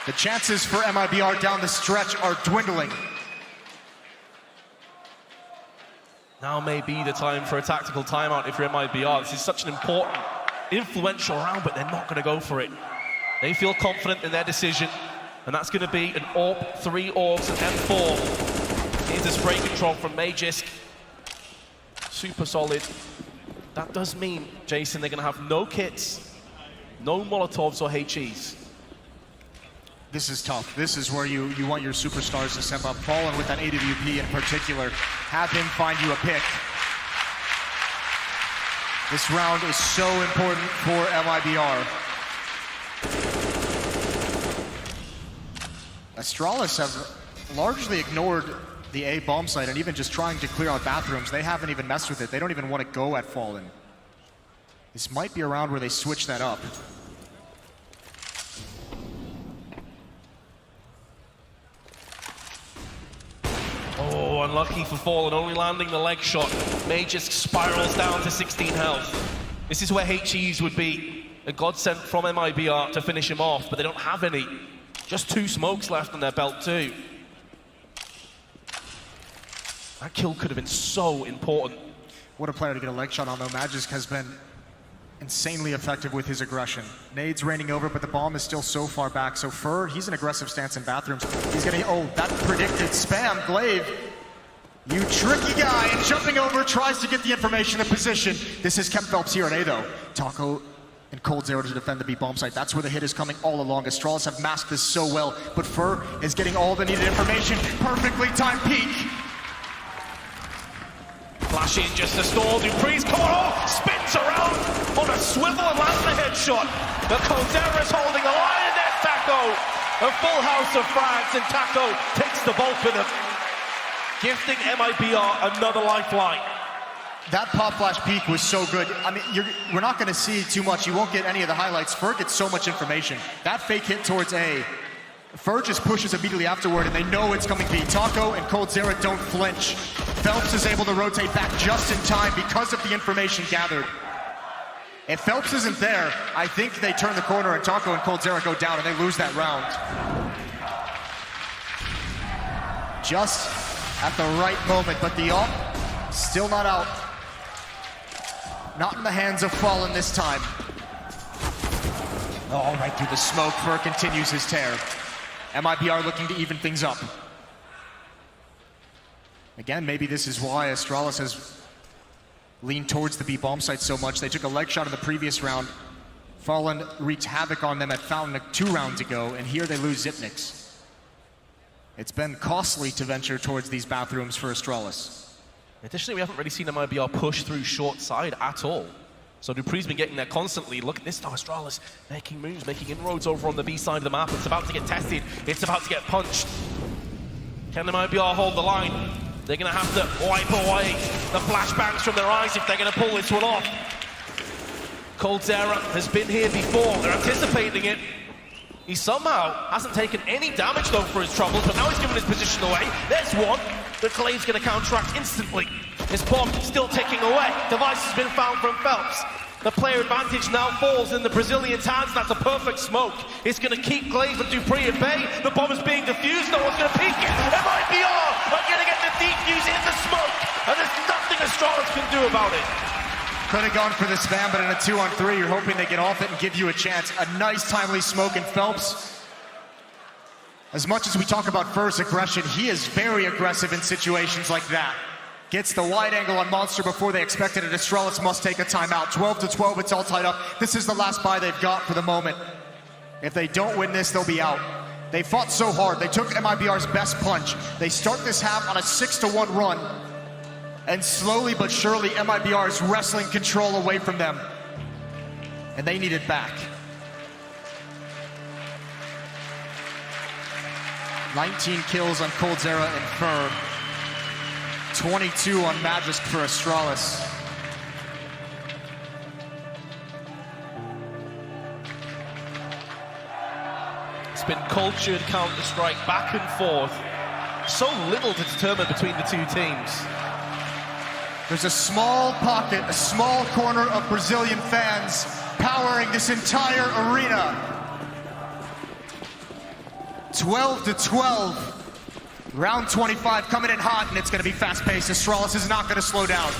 The chances for MIBR down the stretch are dwindling. Now may be the time for a tactical timeout if you're MIBR. This is such an important, influential round, but they're not going to go for it. They feel confident in their decision. And that's going to be an AWP, 3 AWPs, and M4. Here's a spray control from Magisk. Super solid. That does mean, Jason, they're going to have no kits, no Molotovs or HEs. This is tough. This is where you want your superstars to step up. Fallen with that AWP in particular. Have him find you a pick. This round is so important for MIBR. Astralis have largely ignored the A bomb site and even just trying to clear out bathrooms. They haven't even messed with it. They don't even want to go at Fallen. This might be a round where they switch that up. Oh, unlucky for Fallen, only landing the leg shot. Magisk spirals down to 16 health. This is where HEs would be a godsend from MIBR to finish him off, but they don't have any. Just 2 smokes left on their belt too. That kill could have been so important. What a player to get a leg shot on though. Magisk has been insanely effective with his aggression. Nades raining over, but the bomb is still so far back. So Fur, he's an aggressive stance in bathrooms. He's getting, oh, that predicted spam. Glaive, you tricky guy, and jumping over, tries to get the information, the position. This has kept Phelps here at A though. Taco and Cold Zero to defend the B bomb site. That's where the hit is coming all along. Astralis have masked this so well, but Fur is getting all the needed information. Perfectly timed peek. Flash in just to stall. Dupree's caught off, spins around on a swivel and lands the headshot. But Cold Zero is holding the line, and there's Taco. A full house of frags, and Taco takes the bulk of them, gifting MIBR another lifeline. That pop flash peek was so good. I mean, we're not going to see too much. You won't get any of the highlights. Fur gets so much information. That fake hit towards A, Fur just pushes immediately afterward, and they know it's coming B. Taco and Cold Zero don't flinch. Phelps is able to rotate back just in time because of the information gathered. If Phelps isn't there, I think they turn the corner and Taco and Cold Zero go down and they lose that round. Just at the right moment, but the ult still not out. Not in the hands of Fallen this time. Oh, right through the smoke. Fur continues his tear. MIBR looking to even things up. Again, maybe this is why Astralis has leaned towards the B bomb site so much. They took a leg shot in the previous round. Fallen wreaked havoc on them at Fountain 2 rounds ago, and here they lose Zipnix. It's been costly to venture towards these bathrooms for Astralis. Additionally, we haven't really seen MIBR push through short side at all. So Dupree's been getting there constantly. Look at this now, Astralis making moves, making inroads over on the B side of the map. It's about to get tested. It's about to get punched. Can MIBR hold the line? They're going to have to wipe away the flashbangs from their eyes if they're going to pull this one off. Cold Zero has been here before. They're anticipating it. He somehow hasn't taken any damage, though, for his troubles, but now he's given his position away. There's one. The Clave's going to counteract instantly. His bomb still ticking away. Device has been found from Phelps. The player advantage now falls in the Brazilian's hands. That's a perfect smoke. It's going to keep Clave and Dupree at bay. The bomb is being defused. No one's going to peek it. MIBR are going to get the defuse in the smoke. And there's nothing Astralis can do about it. Could have gone for the spam, but in a 2-on-3, you're hoping they get off it and give you a chance. A nice timely smoke, and Phelps, as much as we talk about Fur's aggression, he is very aggressive in situations like that. Gets the wide angle on Monster before they expected it. Astralis must take a timeout. 12-12, it's all tied up. This is the last buy they've got for the moment. If they don't win this, they'll be out. They fought so hard. They took MIBR's best punch. They start this half on a 6-1 run. And slowly but surely, MIBR is wrestling control away from them. And they need it back. 19 kills on Cold Zero and Fur. 22 on Magisk for Astralis. It's been cultured Counter-Strike back and forth. So little to determine between the two teams. There's a small pocket, a small corner of Brazilian fans powering this entire arena. 12-12. Round 25 coming in hot, and it's going to be fast-paced. Astralis is not going to slow down.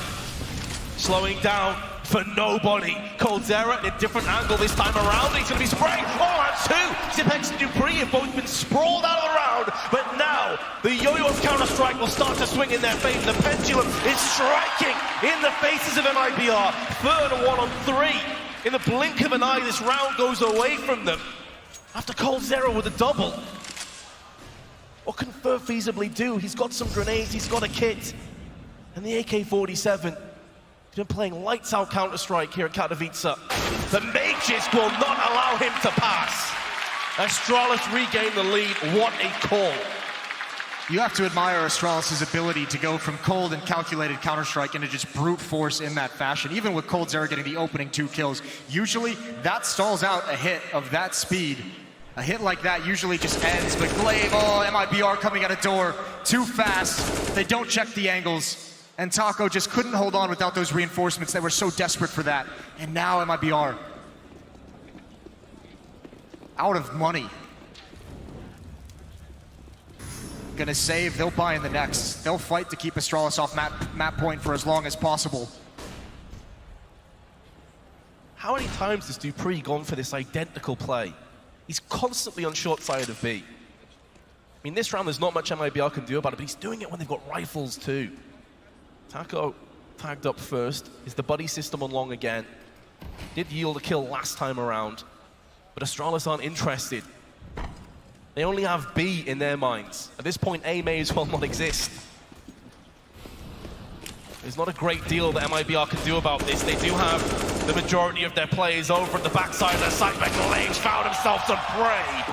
Slowing down for nobody. Cold Zero in a different angle this time around. He's going to be spraying. Oh, and two. Zipex and Dupree have both been sprawled out of the round, but now the yo-yo of Counter-Strike will start to swing in their favor. The pendulum is striking in the faces of MIBR. Third and 1-on-3. In the blink of an eye, this round goes away from them. After Cold Zero with a double. What can Fur feasibly do? He's got some grenades, he's got a kit. And the AK-47, he's been playing lights out Counter-Strike here at Katowice. The Mages will not allow him to pass. Astralis regain the lead, what a call. You have to admire Astralis' ability to go from cold and calculated Counter-Strike into just brute force in that fashion. Even with Cold Zero getting the opening 2 kills, usually that stalls out a hit of that speed. A hit like that usually just ends, but Glaive, oh, MIBR coming out of door too fast. They don't check the angles, and Taco just couldn't hold on without those reinforcements. They were so desperate for that. And now MIBR out of money. Gonna save, they'll buy in the next. They'll fight to keep Astralis off map point for as long as possible. How many times has Dupree gone for this identical play? He's constantly on short side of B. I mean, this round there's not much MIBR can do about it, but he's doing it when they've got rifles too. Taco tagged up first. Is the buddy system on long again? Did yield a kill last time around, but Astralis aren't interested. They only have B in their minds. At this point, A may as well not exist. There's not a great deal that MIBR can do about this. They do have the majority of their players over at the backside of their site, but Glaive found himself some prey,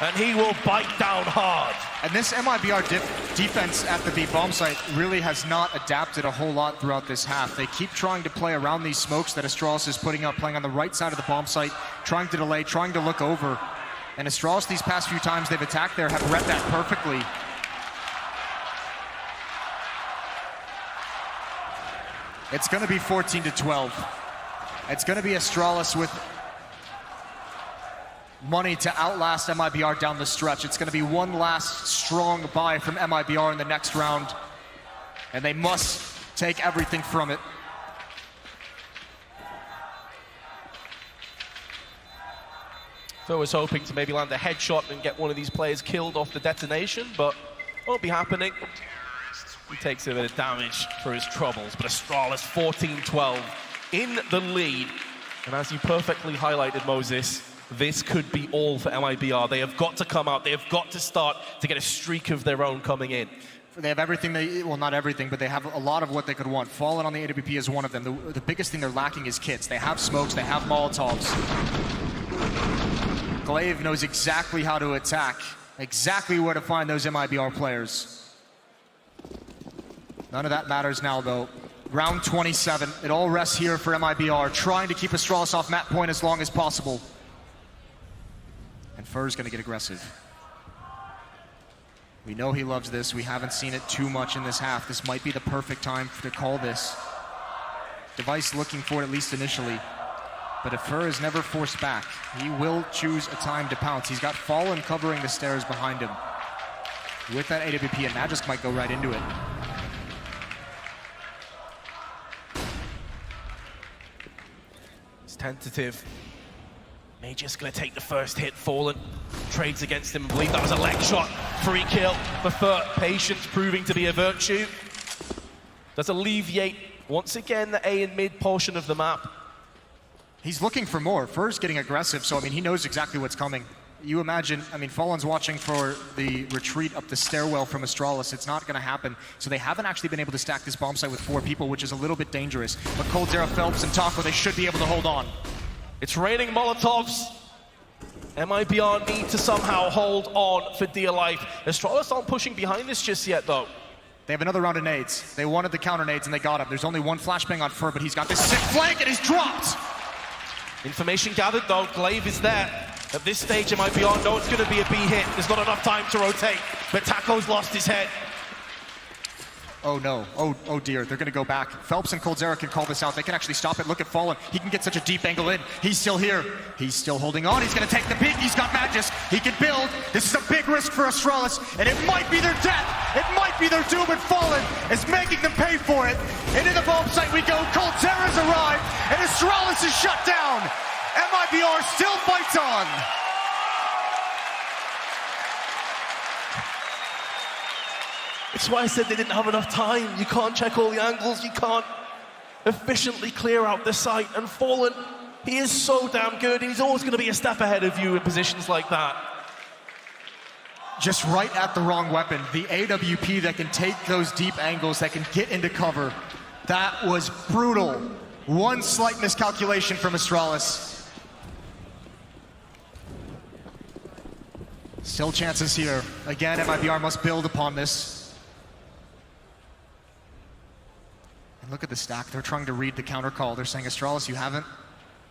and he will bite down hard. And this MIBR defense at the B bomb site really has not adapted a whole lot throughout this half. They keep trying to play around these smokes that Astralis is putting up, playing on the right side of the bomb site, trying to delay, trying to look over. And Astralis, these past few times they've attacked there, have read that perfectly. It's going to be 14-12. It's going to be Astralis with money to outlast MIBR down the stretch. It's going to be one last strong buy from MIBR in the next round, and they must take everything from it. Phil was hoping to maybe land a headshot and get one of these players killed off the detonation, but won't be happening. He takes a bit of damage for his troubles, but Astralis 14-12 in the lead. And as you perfectly highlighted, Moses, this could be all for MIBR. They have got to come out. They have got to start to get a streak of their own coming in. They have everything, well, not everything, but they have a lot of what they could want. Fallen on the AWP is one of them. The biggest thing they're lacking is kits. They have smokes, they have Molotovs. Glaive knows exactly how to attack, exactly where to find those MIBR players. None of that matters now, though. Round 27, it all rests here for MIBR, trying to keep Astralis off map point as long as possible. And Fur's gonna get aggressive. We know he loves this. We haven't seen it too much in this half. This might be the perfect time to call this. Device looking for it, at least initially. But if Fur is never forced back, he will choose a time to pounce. He's got Fallen covering the stairs behind him. With that AWP, and Magisk might go right into it. It's tentative. Magisk gonna take the first hit. Fallen trades against him. I believe that was a leg shot. Free kill for Fur. Patience proving to be a virtue. Does alleviate, once again, the A and mid portion of the map. He's looking for more. Fur's getting aggressive, so I mean, he knows exactly what's coming. You imagine, I mean, Fallen's watching for the retreat up the stairwell from Astralis. It's not gonna happen. So they haven't actually been able to stack this bomb site with 4 people, which is a little bit dangerous. But Coldzera, Phelps, and Taco, they should be able to hold on. It's raining Molotovs. MIBR need to somehow hold on for dear life. Astralis aren't pushing behind this just yet, though. They have another round of nades. They wanted the counter nades, and they got him. There's only one flashbang on Fur, but he's got this sick flank, and he's dropped! Information gathered, though. Glaive is there. At this stage, MIBR know it's going to be a B hit. There's not enough time to rotate, but Taco's lost his head. Oh no, oh dear, they're gonna go back. Phelps and Coldzera can call this out. They can actually stop it. Look at Fallen. He can get such a deep angle in. He's still here. He's still holding on. He's gonna take the peek. He's got Magisk. He can build. This is a big risk for Astralis, and it might be their death. It might be their doom, and Fallen is making them pay for it. Into the bomb site we go. Coldzera's arrived, and Astralis is shut down. MIBR still fights on. It's why I said they didn't have enough time. You can't check all the angles. You can't efficiently clear out the site. And Fallen, he is so damn good. He's always going to be a step ahead of you in positions like that. Just right at the wrong weapon. The AWP that can take those deep angles, that can get into cover. That was brutal. One slight miscalculation from Astralis. Still chances here. Again, MIBR must build upon this. And look at the stack. They're trying to read the counter call. They're saying, Astralis, you haven't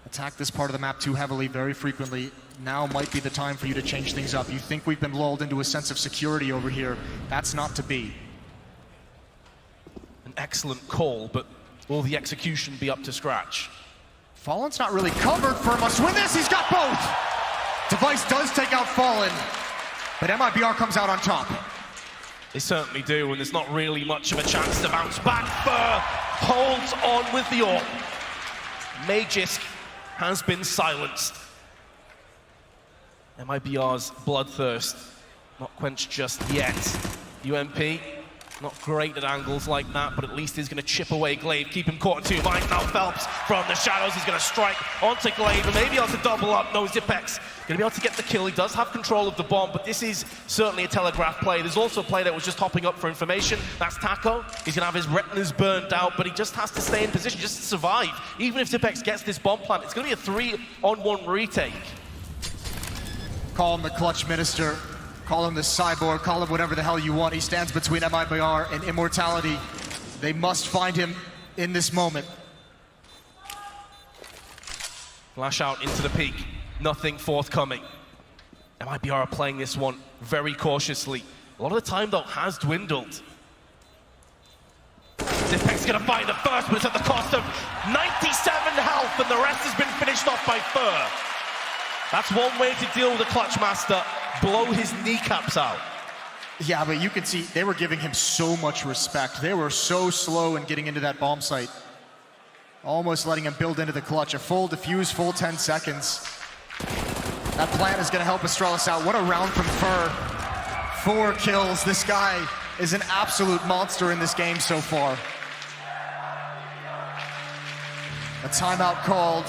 attacked this part of the map too heavily, very frequently. Now might be the time for you to change things up. You think we've been lulled into a sense of security over here. That's not to be. An excellent call, but will the execution be up to scratch? Fallen's not really covered. Fur must win this. He's got both. Device does take out Fallen, but MIBR comes out on top. They certainly do, and there's not really much of a chance to bounce back. Fur holds on with the AWP. Magisk has been silenced. MIBR's bloodthirst not quenched just yet. UMP Not great at angles like that, but at least he's going to chip away Glaive, keep him caught in 2 minds. Now Phelps from the shadows is going to strike onto Glaive and maybe able to double up. No, Zipex going to be able to get the kill. He does have control of the bomb, but this is certainly a telegraph play. There's also a play that was just hopping up for information. That's Taco. He's going to have his retinas burned out, but he just has to stay in position just to survive. Even if Zipex gets this bomb plant, it's going to be a 3-on-1 retake. Call him the clutch minister. Call him the cyborg, call him whatever the hell you want. He stands between MIBR and immortality. They must find him in this moment. Flash out into the peak, nothing forthcoming. MIBR are playing this one very cautiously. A lot of the time, though, has dwindled. Zipex gonna find the first, but it's at the cost of 97 health, and the rest has been finished off by Fur. That's one way to deal with the clutch master. Blow his kneecaps out. Yeah, but you can see they were giving him so much respect. They were so slow in getting into that bomb site. Almost letting him build into the clutch. A full defuse, full 10 seconds. That plant is going to help Astralis out. What a round from Fur. 4 kills. This guy is an absolute monster in this game so far. A timeout called.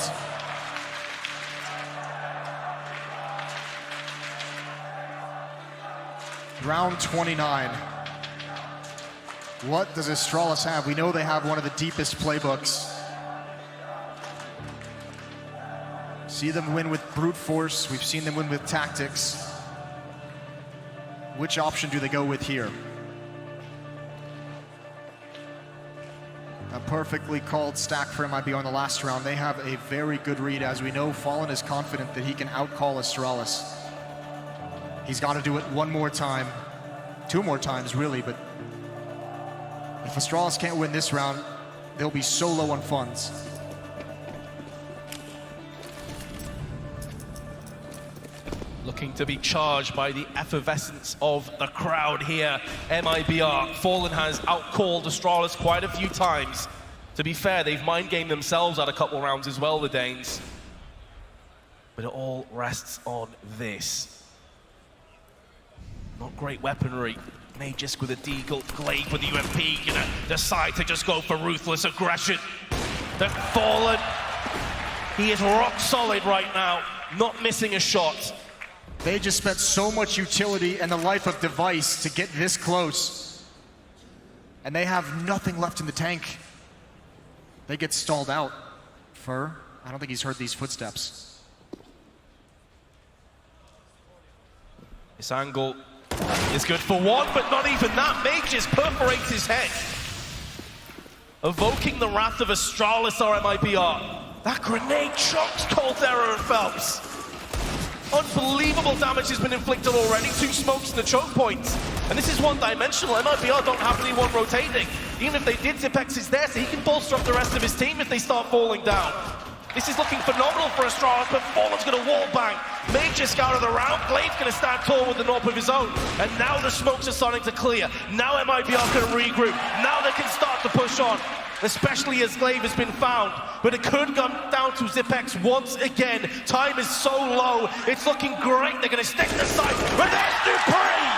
Round 29. What does Astralis have? We know they have one of the deepest playbooks. See them win with brute force. We've seen them win with tactics. Which option do they go with here? A perfectly called stack for MIBR on the last round. They have a very good read. As we know, Fallen is confident that he can outcall Astralis. He's got to do it one more time. 2 more times, really, but if Astralis can't win this round, they'll be so low on funds. Looking to be charged by the effervescence of the crowd here. MIBR, Fallen has outcalled Astralis quite a few times. To be fair, they've mind-gamed themselves out a couple rounds as well, the Danes. But it all rests on this. Not great weaponry. Magisk with a deagle, Glaive with the UMP, gonna decide to just go for ruthless aggression. The Fallen, he is rock solid right now, not missing a shot. They just spent so much utility and the life of device to get this close. And they have nothing left in the tank. They get stalled out. Fur, I don't think he's heard these footsteps. This angle is good for one, but not even that. Magisk perforates his head, evoking the wrath of Astralis or MIBR. That grenade chokes Colterra and Phelps. Unbelievable damage has been inflicted already. 2 smokes in the choke points. And this is one-dimensional. MIBR don't have anyone rotating. Even if they did, Zipex is there, so he can bolster up the rest of his team if they start falling down. This is looking phenomenal for Astralis, but Fallen's going to wall bang. Magisk out of the round. Glaive's going to stand tall with an AWP of his own. And now the smokes are starting to clear. Now MIBR can regroup. Now they can start to push on, especially as Glaive has been found. But it could come down to Zipex once again. Time is so low. It's looking great. They're going to stick the side. But there's Dupree!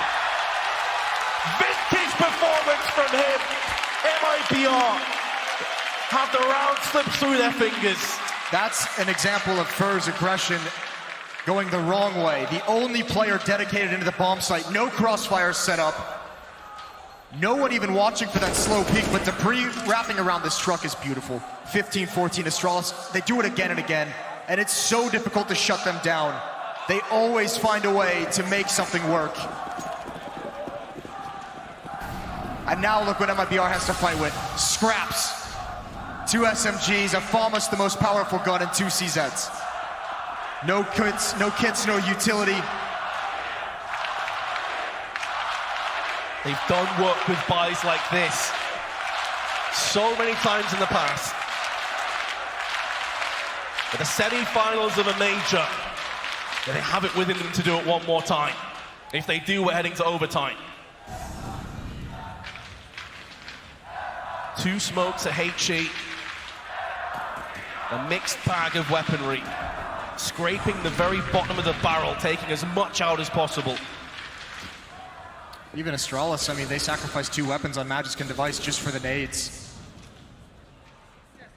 Vintage performance from him. MIBR have the round slip through their fingers. That's an example of Fur's aggression going the wrong way. The only player dedicated into the bomb site. No crossfire set up. No one even watching for that slow peak, but debris wrapping around this truck is beautiful. 15-14 Astralis, they do it again and again, and it's so difficult to shut them down. They always find a way to make something work. And now look what MIBR has to fight with. Scraps. 2 SMGs, a FAMAS, the most powerful gun, and 2 CZs. No kits, no utility. They've done work with buys like this so many times in the past. But the semi-finals of a major, they have it within them to do it one more time. If they do, we're heading to overtime. 2 smokes at HE. A mixed bag of weaponry. Scraping the very bottom of the barrel, taking as much out as possible. Even Astralis, I mean, they sacrificed 2 weapons on Magisk and Device just for the nades.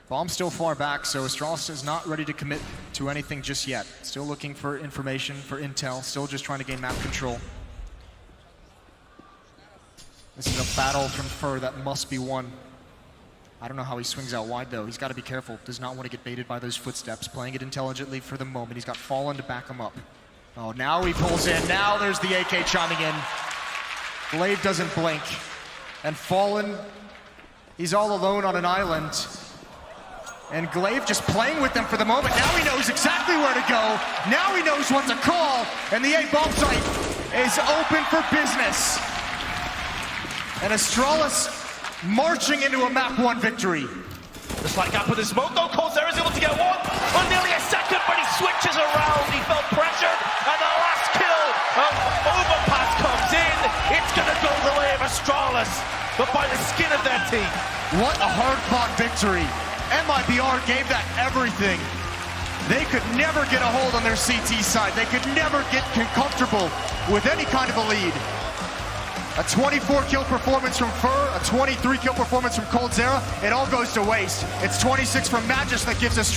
Bomb's still far back, so Astralis is not ready to commit to anything just yet. Still looking for information, for intel, still just trying to gain map control. This is a battle from Fur that must be won. I don't know how he swings out wide, though. He's got to be careful. Does not want to get baited by those footsteps. Playing it intelligently for the moment. He's got Fallen to back him up. Oh, now he pulls in. Now there's the AK chiming in. Glaive doesn't blink. And Fallen, he's all alone on an island. And Glaive just playing with them for the moment. Now he knows exactly where to go. Now he knows what to call. And the A bomb site is open for business. And Astralis marching into a map 1 victory. The slight gap with the smoke, though. Coldzera is able to get one on nearly a second, but he switches around. He felt pressured, and the last kill of Overpass comes in. It's going to go the way of Astralis, but by the skin of their teeth. What a hard-fought victory. MIBR gave that everything. They could never get a hold on their CT side. They could never get comfortable with any kind of a lead. A 24-kill performance from Fur, a 23-kill performance from Coldzera. It all goes to waste. It's 26 from Magisk that gives us